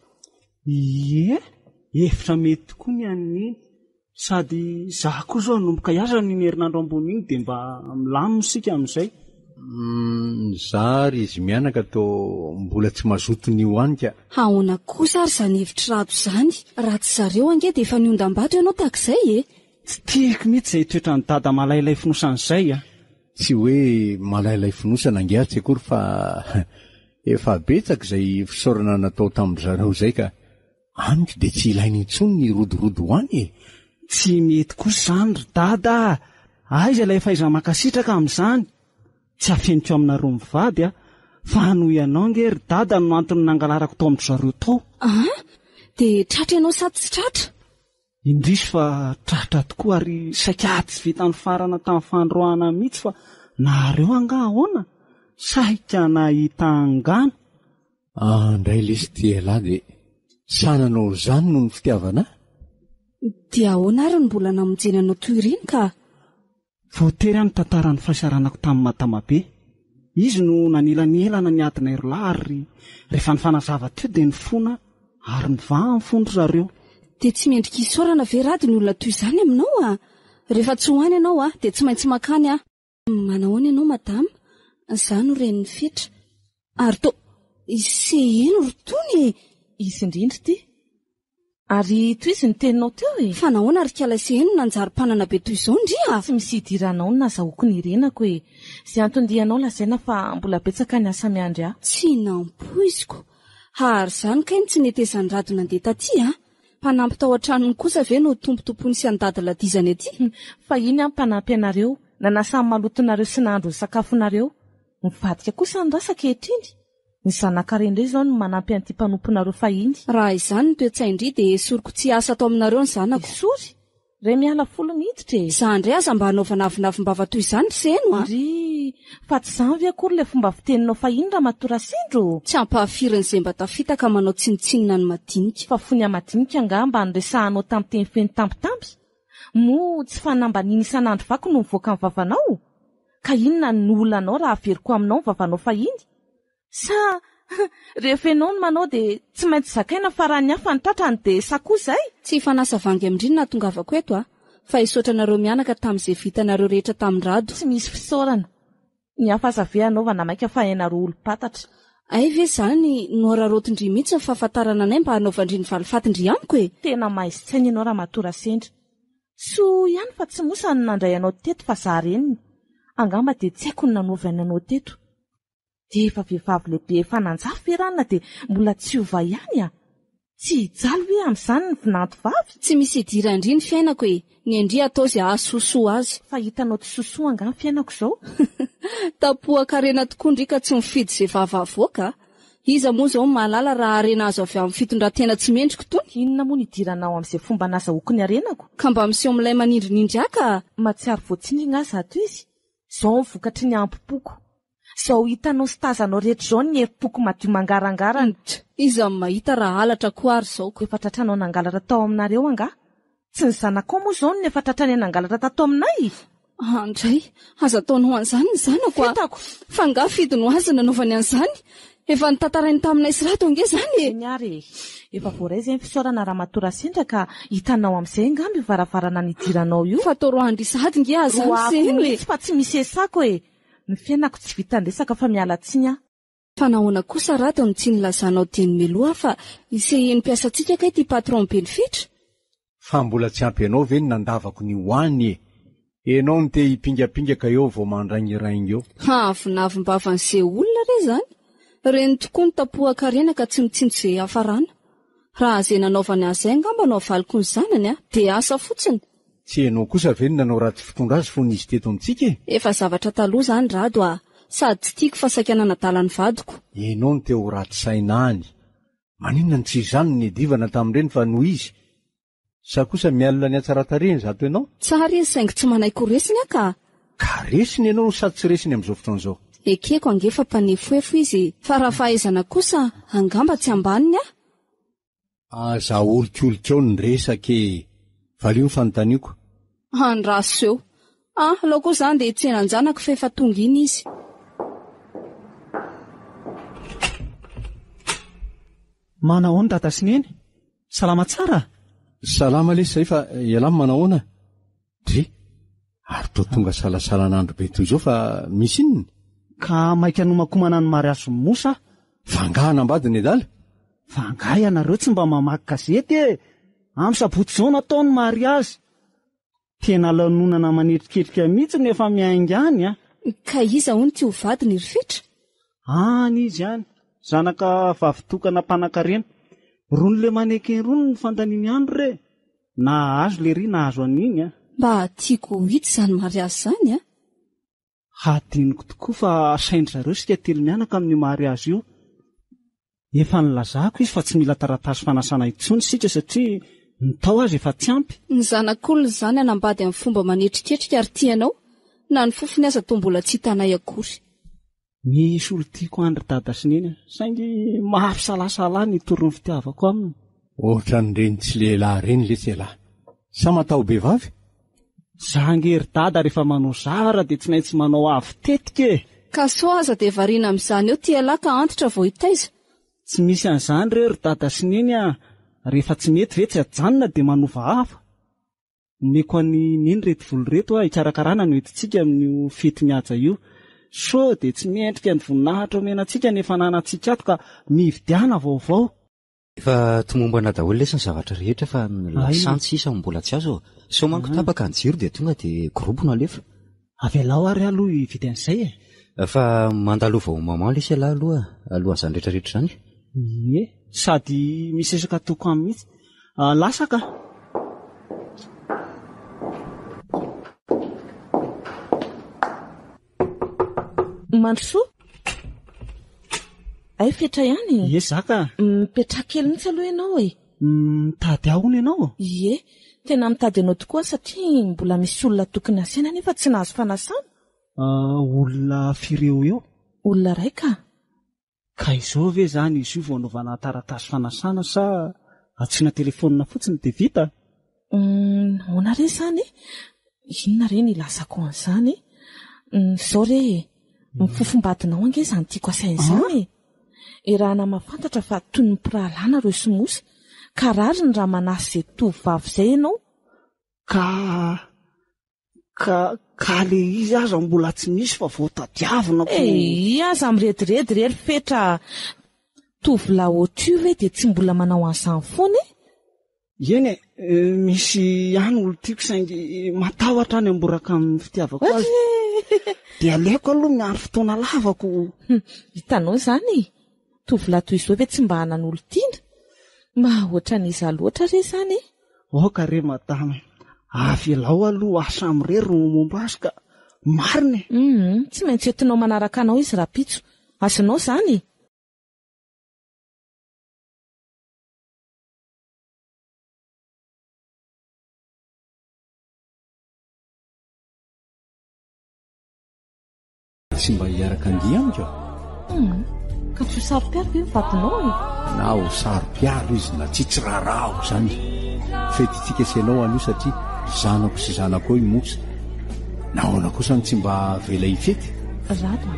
Efitra mety tokoa ny aniny. Sady za koa zao nomboka hiasa ny herinandro ambony iny dia mba milamina sika amin'izay. Zary izy mianaka tao mbola tsy mazoto ny hoanika. Ahoana kosa ary izany hevitra Rado izany? Raha tsy zareo ange dia efa niondam-bato ianao tahak'izay e. Tsy tiako mihitsy izay toetra ny dada malailay finosan'izay Tsy hoe malailay finosana angiatsy akory fa efa betsaka izay fisaorana natao tamin'ny zareo izay ka amiko dia tsy ilainy intsony ny rodorodo hoany e. Tsy mety kosa izany ry dada. Aiza ilay faiza makasitraka amin'izany? Tsy afeniko aminareo mivady fa noho ianao nge ry dada no antony nangalarako tao amin'ny zareo tao. Dia tratra ianao sady tsy tratra? Indrisy fa tratra tokoa ary saikaty tsy vita ny farana tamin'ny fandroahana mihitsy fa nareo anga ahoana? Saika nahita angano. Indray lesy tialahy dia sananao izany no ny fitiavana? Dia ahoana ary ny mbola namonjena anao toy ireny ka? Voatery any tantaran'ny fahasaranako tamin'ny Matamabe. Izy no nanilanielana ny adina irolahy ary rehefa ny fanazava teo dia ny fona ary ny vaha ny fondro zareo. Dia tsy mendrika isaorana ve Rado ny olona toy izany aminao Rehefa tsy hoany ianao dia tsy maintsy makany manahoana ianao madama? Izany no ren'ny fetra. Ary to iseheno rotony izy indrindra ty. Ary toy izy ny teninao teo e. Fa nahoana ary kala seheno nanjary-panana be toy izao ndria? Tsy misy hidiranao no nazahoako ny renako e. Izay antondianao lazaina fa mbola betsaka ny asa miandry Tsy nampoiziko. Ary izany kay tsy netezany Rado nandeha taty mpanampy tao an-tranony kosa ve no tompotompony sy andadaladizany aty? Fa iny mpanampy anareo nanasany malotonareo sy nahandro ny sakafonareo. Mivadika kosa ny rasa kehitriny. Ny zanak'arendray izao no manampy an'ity mpanomponareo fahiny. Raha izany ny toe-tsaindry dia soriko tsy asa atao aminareo ny zanako. Sory ray miala folo miditra e. Za indray aza mba hanaovana avinavimbava toy izany seno fa tsy izany ve akory ilay fomba fiteninao fahiny raha matora sendro? Tsy ampahafirin'izay mba tafitaka manao tsinitsinina ny madinika. Fa fony amadinika nga mba andresahanao tamin'ny teny feno tampitamby. Mo tsy fanambaniny isan'andro vako no mivoaka amin'ny vavanao? Ka inona ny olanao raha averiko aminao ny vavanao fahiny? Sa rehefa ianao no manao dia tsy maintsy zakaina fa raha ny hafa ny tratrany dia sakoa izay? Tsy fanasa vangy amindriny natongavako eto fa hisaotranareo mianaka tamin'izay vitanareo rehetra tamin'ny Rado. Tsy misy fisaorana. Ny hafazave anaovana maika fa haina roa olom-patatra. Ay ve zany no rarotindry mihitsy ny fahafantarana anay mba hanaovandry ny valifatindry amiko e. Tena maizitsainy ianao raha matora sendra. So ihany fa tsy mosa ny nandray anao teto fa za reniny. Angamba dia tsy haiko ny nanaovany anao teto. Dia efa vehivavy lehibe efa nanjafy ranona dia mbola tsy ova ihany a. Tsy hijaly hoe amin'izany ny vinanto vavy. Tsy misy idirandry ny fiainako e. Ny andria atao izay ahasosoa azy. Fa hitanao tsy sosoa anga ny fiainako izao. Tapoaka rena tokoa ndrika tsy mifidy izay vava avoaka. Iza moa izao mahalala raha arena azo avy amin'ny fitondran-tena tsy mendriko tony. Inona moa nidiranao amin'izay fomba nazahoako ny arenako? Ka mba miseho amin'ilay manindrinindry aka. Matsiaro voatsindry aza ato izy. Izao mivokatry ny ampopoko. Izao hitanao sy tazanao rehetra izao ny herim-poko madio mangarangarana. Iza mahita raha halatra koa ary izao. Efa tratranao nangalatra tao aminareo anga? Tsy ny zanako moa izao ny efa tratrany nangalatra tato aminay. Andray, aza ataony ho an'izany ny zanako a. Fitako. Fa nga fidy no azy nanaovany an'izany. Efa nitantarainy taminay sy raha tonge zany e. Niary, efa voaray izay ny fisaorana raha matora sendra ka hitanao amin'izay ngamby varavarana nidiranao io. Fa toro andrisady nge aza ny fa tsy misy esako e. Ny fiainako tsy vita ndresaka fa miala tsiny a. Fa nahoana kosa raha tao tsy nilazanao teny meloa fa iseheny piasantsika kay ty patron benefitra. Fa mbola tsy ampy anao ve ny nandavako ny hoany e. Enao ny te hipingapingaka eo vao mandraingiraingy eo. Avinavimbava-n'izay olona re zany. Reny tokoa ny tapoaka rena ka tsy mitsinjo izay hafarana. Raha izay nanaovany azay angamba no avaliko ny zanany a, dia asa fotsiny. Tsy hainao kosa ve ny nanao ratsy fitondra azy fony izy teto amintsika e? Efa zavatra taloha zany rado a. Sady tsy tiako fa saika nanadalany vadiko. Enao ny teo ratsy sainany. Maninona tsy izany ny divana tamin'ireny fa noho izy. Sa kosa mialina ny atsaratareny zato ianao? Tsara izy saingy tsy manaiko resiny aka. Ka resiny ianao sady tsy resiny amin'izao fotoan'izao. Ekeko angefa mpanefoefo izy. Fa raha fahaizana kosa angamba tsy ambaniny a. Aza olok'olok eo ny resake. Valio ny fanontaniako. Andraso eo. Alao koa zany dia tsenanjanako fa efa tonga iny izy. Manahoana tata Sineny? Salama tsara? Salama lesy izay fa ialamy manahoana? Dre, ary to tonga salasalan'andro be toy izao fa misy inony? Ka maika nomakomana ny mariazy mosa? Vangahana ambadiny edala? Vangahy ianareo tsy mba mamaky gazety e. Amin'ny sabotsy izao natao ny mariazy. Tena lanonana manetriketrika mihitsy no efa miaingany a. Ka iza hono ty ho vadiny rifitra? Izy ihany. Zanaka vavitokana mpanankarena. Ron'le manekeny rono ny fandaniany andro re. Na azo le ry na azo an'iny a. Mba tiako hita izany mariazy zany a. Hadiniko tokoa fa saindry zareo sika telo mianaka amin'ny mariazy io. Efa nilazako izy fa tsy mila taratasy fanasana intsony sika satria ny tao azy efa tsy ampy. Ny zanak'olona zany anambady amin'ny fomba manetriketrika ary tianao. Na ny fofony aza toa mbola tsy hitanay akory. Misy olo tiako andry dada Sineny, saingy mahafisalasalà ny torony fitiavako aminy. Ohatran'ireny tsy lehilahy ireny le tsy lehilahy. Sa matao be vavy? Zangery dada rehefa manao zavatra dia tsy maintsy manao avy tetika e. Ka soa aza dia variana amin'izany eo tialahy ka antitra vao hitaiza. Tsy misy an'izany rery dada Sineny a. Rehefa tsy mety ve tsy ajanona dia manova hafa. Meko any neny reto volo reto a hikarakarana no entintsika amin'ny fety mihaja io. So dia tsy miendrika ny voninahitra omenantsika nefa nanantsika ato ka mividiana vaovao. Efa tomombana daholo lesy ny zavatra rehetra fa lasantsy isa mbola tsy azo. So manko tapaka ny jiro dia tonga dia groupe no alefa. Avelao ary aloha hividy an'izay e. Fa mandalova ho maman lesy aloha aloha zany rehetrarehetra zany. Sady misesaka toko amin'ny mihitsy. Lasaka. Mandrosoa? Ay fetra ihany? Ie zaka. Mipetra kely mihitsy aloha ianao e. Mitady ahoana ianao? Ie, tena mitady anao tokoa satria mbola misy olona tokony asena nefa tsy nahazo fanasana. Olona fireo eo? Olona raika? Ka izao ve zany izy io vao anaovana taratasy fanasana sa atsiana telefonina fotsiny dia vita? Ona re zany? Inona re ny ilazako an'izany? Zao re mifofombadinao ange izany tiako asaina izany. Irahana mahafantatra fa toy ny mpirahalana reo somosa. Ka rary ny raha manasy izay tovovavy izay ianao. ka le izy aza mbola tsy misy fa voatadiavina ko aza mirediredy rery fetra tovolahy ohatry io ve dia tsy mbola manao an'izany foana eny misy ihany olo tiako saingy matahotra any amboraka amin'ny fitiavako azy dia aleoko aloha miandry fotoana lavako hitanao izany tovolahy toy izao ve tsy mba hanan'olo tiana mba oatra n'iza loatra re izany oka re madama avelao aloha asa amirery no momba azy ka marina tsy maintsy entinao manaraka anao izy rapitso asinao izany tsy mba hiaraka andiamiko ka tsy ho saro-piaro ve mivatinao na ho saro-piaro izy na tsitsy raharaho zany fetitsika senao an'io satria zanako sy zanako eo imosa nahoana kosany tsy mba vela hifety rado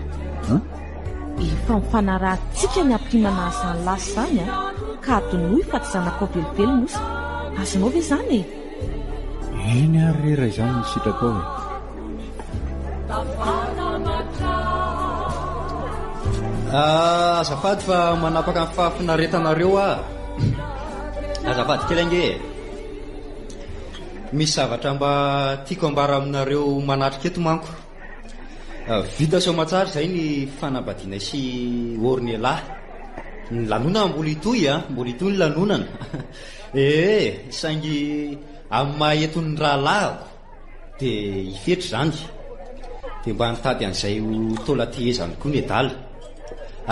efa mifanarahantsika ny ampinana azany lasy zany ka adonoy fa tsy zanako velively mosa azonao ve zany eny ary rera izany nisitraka ao azafady fa manapaka ny fahafinaretanareo azafady kely ange misy zavatra mba tiako ambara aminareo manatrika eto manko vita somatsara izay ny fanambadiana sy ornelahy ny lanonana mbola itoy ny lanonana saingy amin'ny mahetony rahalahako dia hifetry zany dia mba nitady an'izay ho tolatehezany koa ny adala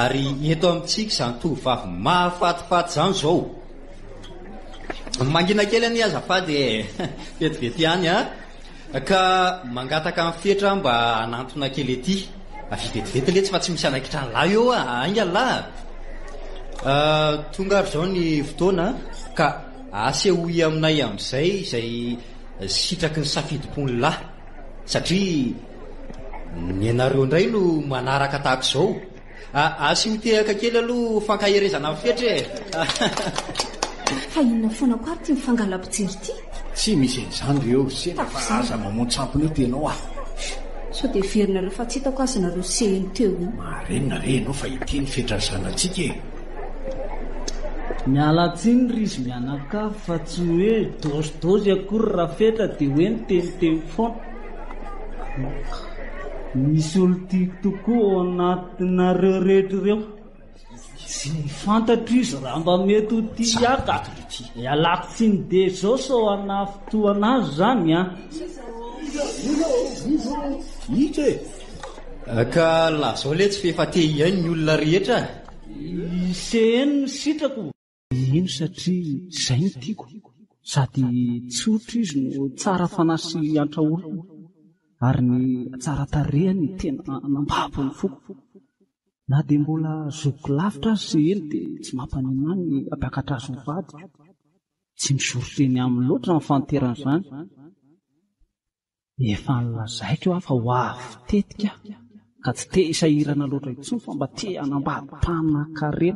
ary eto amintsika izany tovavy mahafatifaty zany zao mangina kely any azafady vetivety ihany ka mangataka amin'ny fetra mba hanantona kely ety vetivety le tsy fa tsy misy anankitra ny lahy eo aingalahy tonga ary zao ny fotoana ka asehoy aminay amin'izay izay sitraky ny safidipony lahy satria ny anareo indray no manaraka tahaka izao asy ho tehaka kely aloha fankaherezana amin'ny fetra fa inona foana ko ary ty mifangala-pijery ty tsy misy en'izany reo sena fa aza mamontsampony eo tenao sao dia verina rehefa tsy hitako azy nareo sehiny teo marenina re anao fa ity ny fetrasanantsika mialatsiny ry izy mianaka fa tsy hoe dôzydôzy akory raha fetra dia hoe ny teniteny foana misy olo tiako tokoa ao anatinareo rehetra ireo tsy fantatro izy raha mba mety ho ty aka ialako tsy ny de zao sao ana fotoanazy zany ite ka la zao le tsy fefa te ihany ny olona rehetra seheny ny sitrako ino satria zay ny tiako sady tsotra izy no tsara fanasy antra olona ary ny tsara tarehany tena nambabo ny foko na dia mbola zoko lavitra azy se eny dia tsy mampanina ny abiakatra azy ny vady tsy misoroteny amin'ny loatra ny fanteran'izany efa nylazaiko aho fa ho avy tetika ka tsy te hisahirana loatra intsony fa mba te hanambady-panan-karena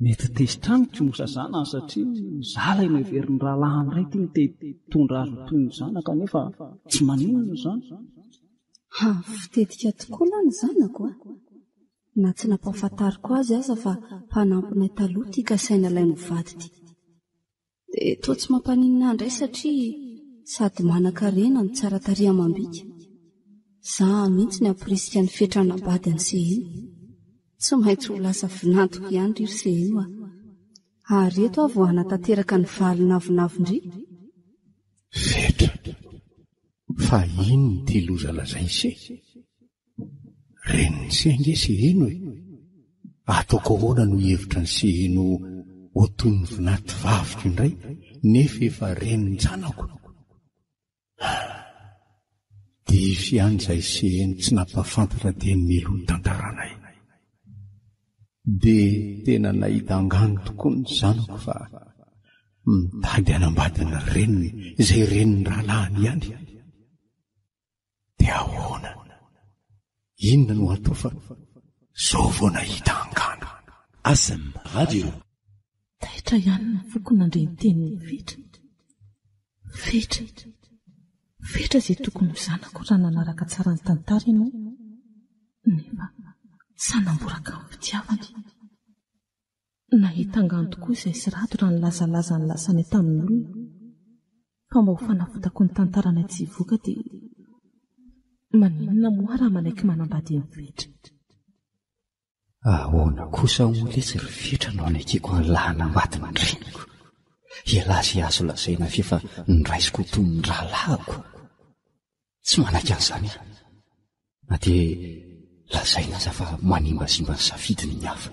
mety tesitranoky mosa zanany satria zalay no heverin'ny rahalahy ndray ty mite tondra azo toy ny zanaka nefa tsy maninona zany fitetika tokoa lany zanako na tsy nampahafantariko azy aza fa mpanampinay taloha ty ka saina ilay novady ty dia toa tsy mampaninina ndray satria sady manan-karena ny tsara taria mambika za mihitsy ny ampirisika ny fetranambady an'seheny tsy maintsy ho lasa vinantoko ihany ry seheny ary eto aho vao hanatanteraka ny valinavonavondry fetra fa ino ny ty loza lazay se reniny senge seheno ataoko ahoana no hevitra ny seheno ho toy ny vinaty vaviko indray nefa efa reniny janako divy ihany izay seheno tsy nampahafantatra dia melony tantaranay dia tena nahita angano tokoa ny zanako fa mitady hanambadina reniny izay reniny rahalahiny ihany dia ahoana inona no atao fa zao vao nahita angano Asam Radio taitra ihany ny foko nandre ny teniny fetra fetra izay tokony ho zanako raha nanaraka tsara ny tantara ianao, nefa sanamboraka amin'ny fitiavany. Nahita angano tokoa izay sy rato raha nilazalaza ny lasany tamin'ny olona, fa mba ho fanafotako ny tantarana tsy hivoaka dia maninona moa raha manaiky manambady ny fetra. Ahoana kosa olona tsy ry fetra no anaikiko an'lahana maty mandreniko. Ialazy azo lazaina fefa niraisiko toy ny rahalahako. Tsy manaiky an'izany aho. Na dia lazaina aza fa manimbazimba ny safidiny ny hafa.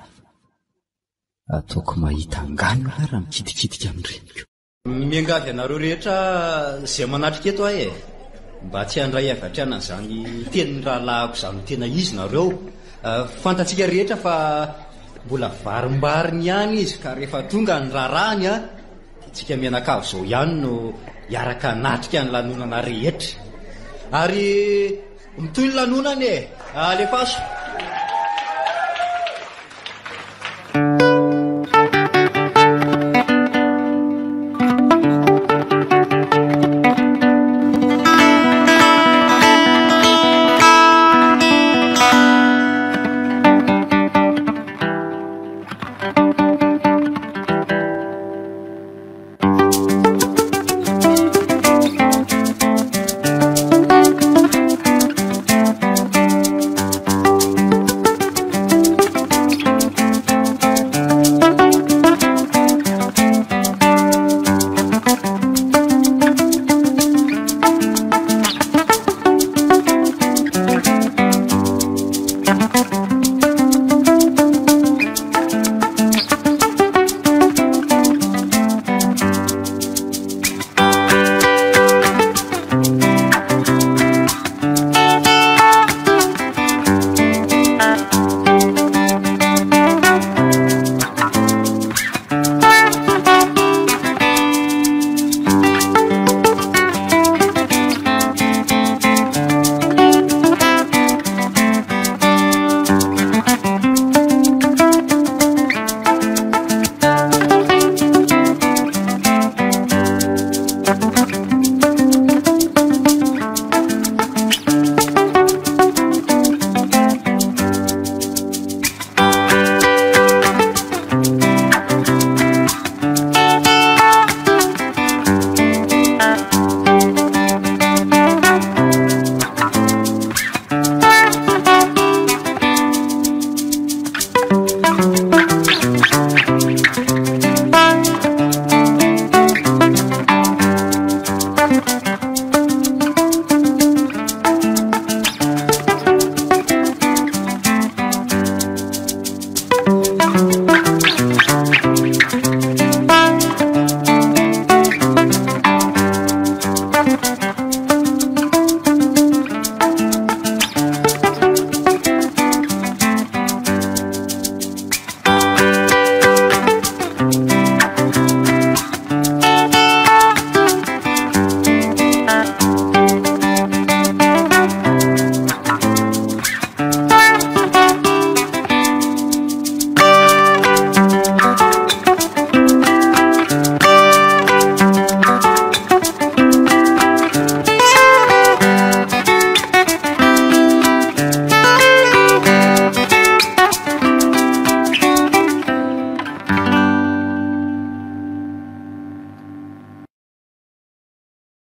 Ataoko mahita angano aho raha mikitikidika amin'ireniko. Miangavy anareo rehetra izay manatrika eto ahy e. Mba tsy handray avatrana izany tenin'ny rahalahako izany tena izy nareo. Fantatsika rehetra fa mbola varimbariny ihany izy ka rehefa tonga ny rarahany a, tsika mianakavy izao ihany no hiaraka natrika ny lanonana rehetra. Ary mitoy ny lanonana e, alefaso.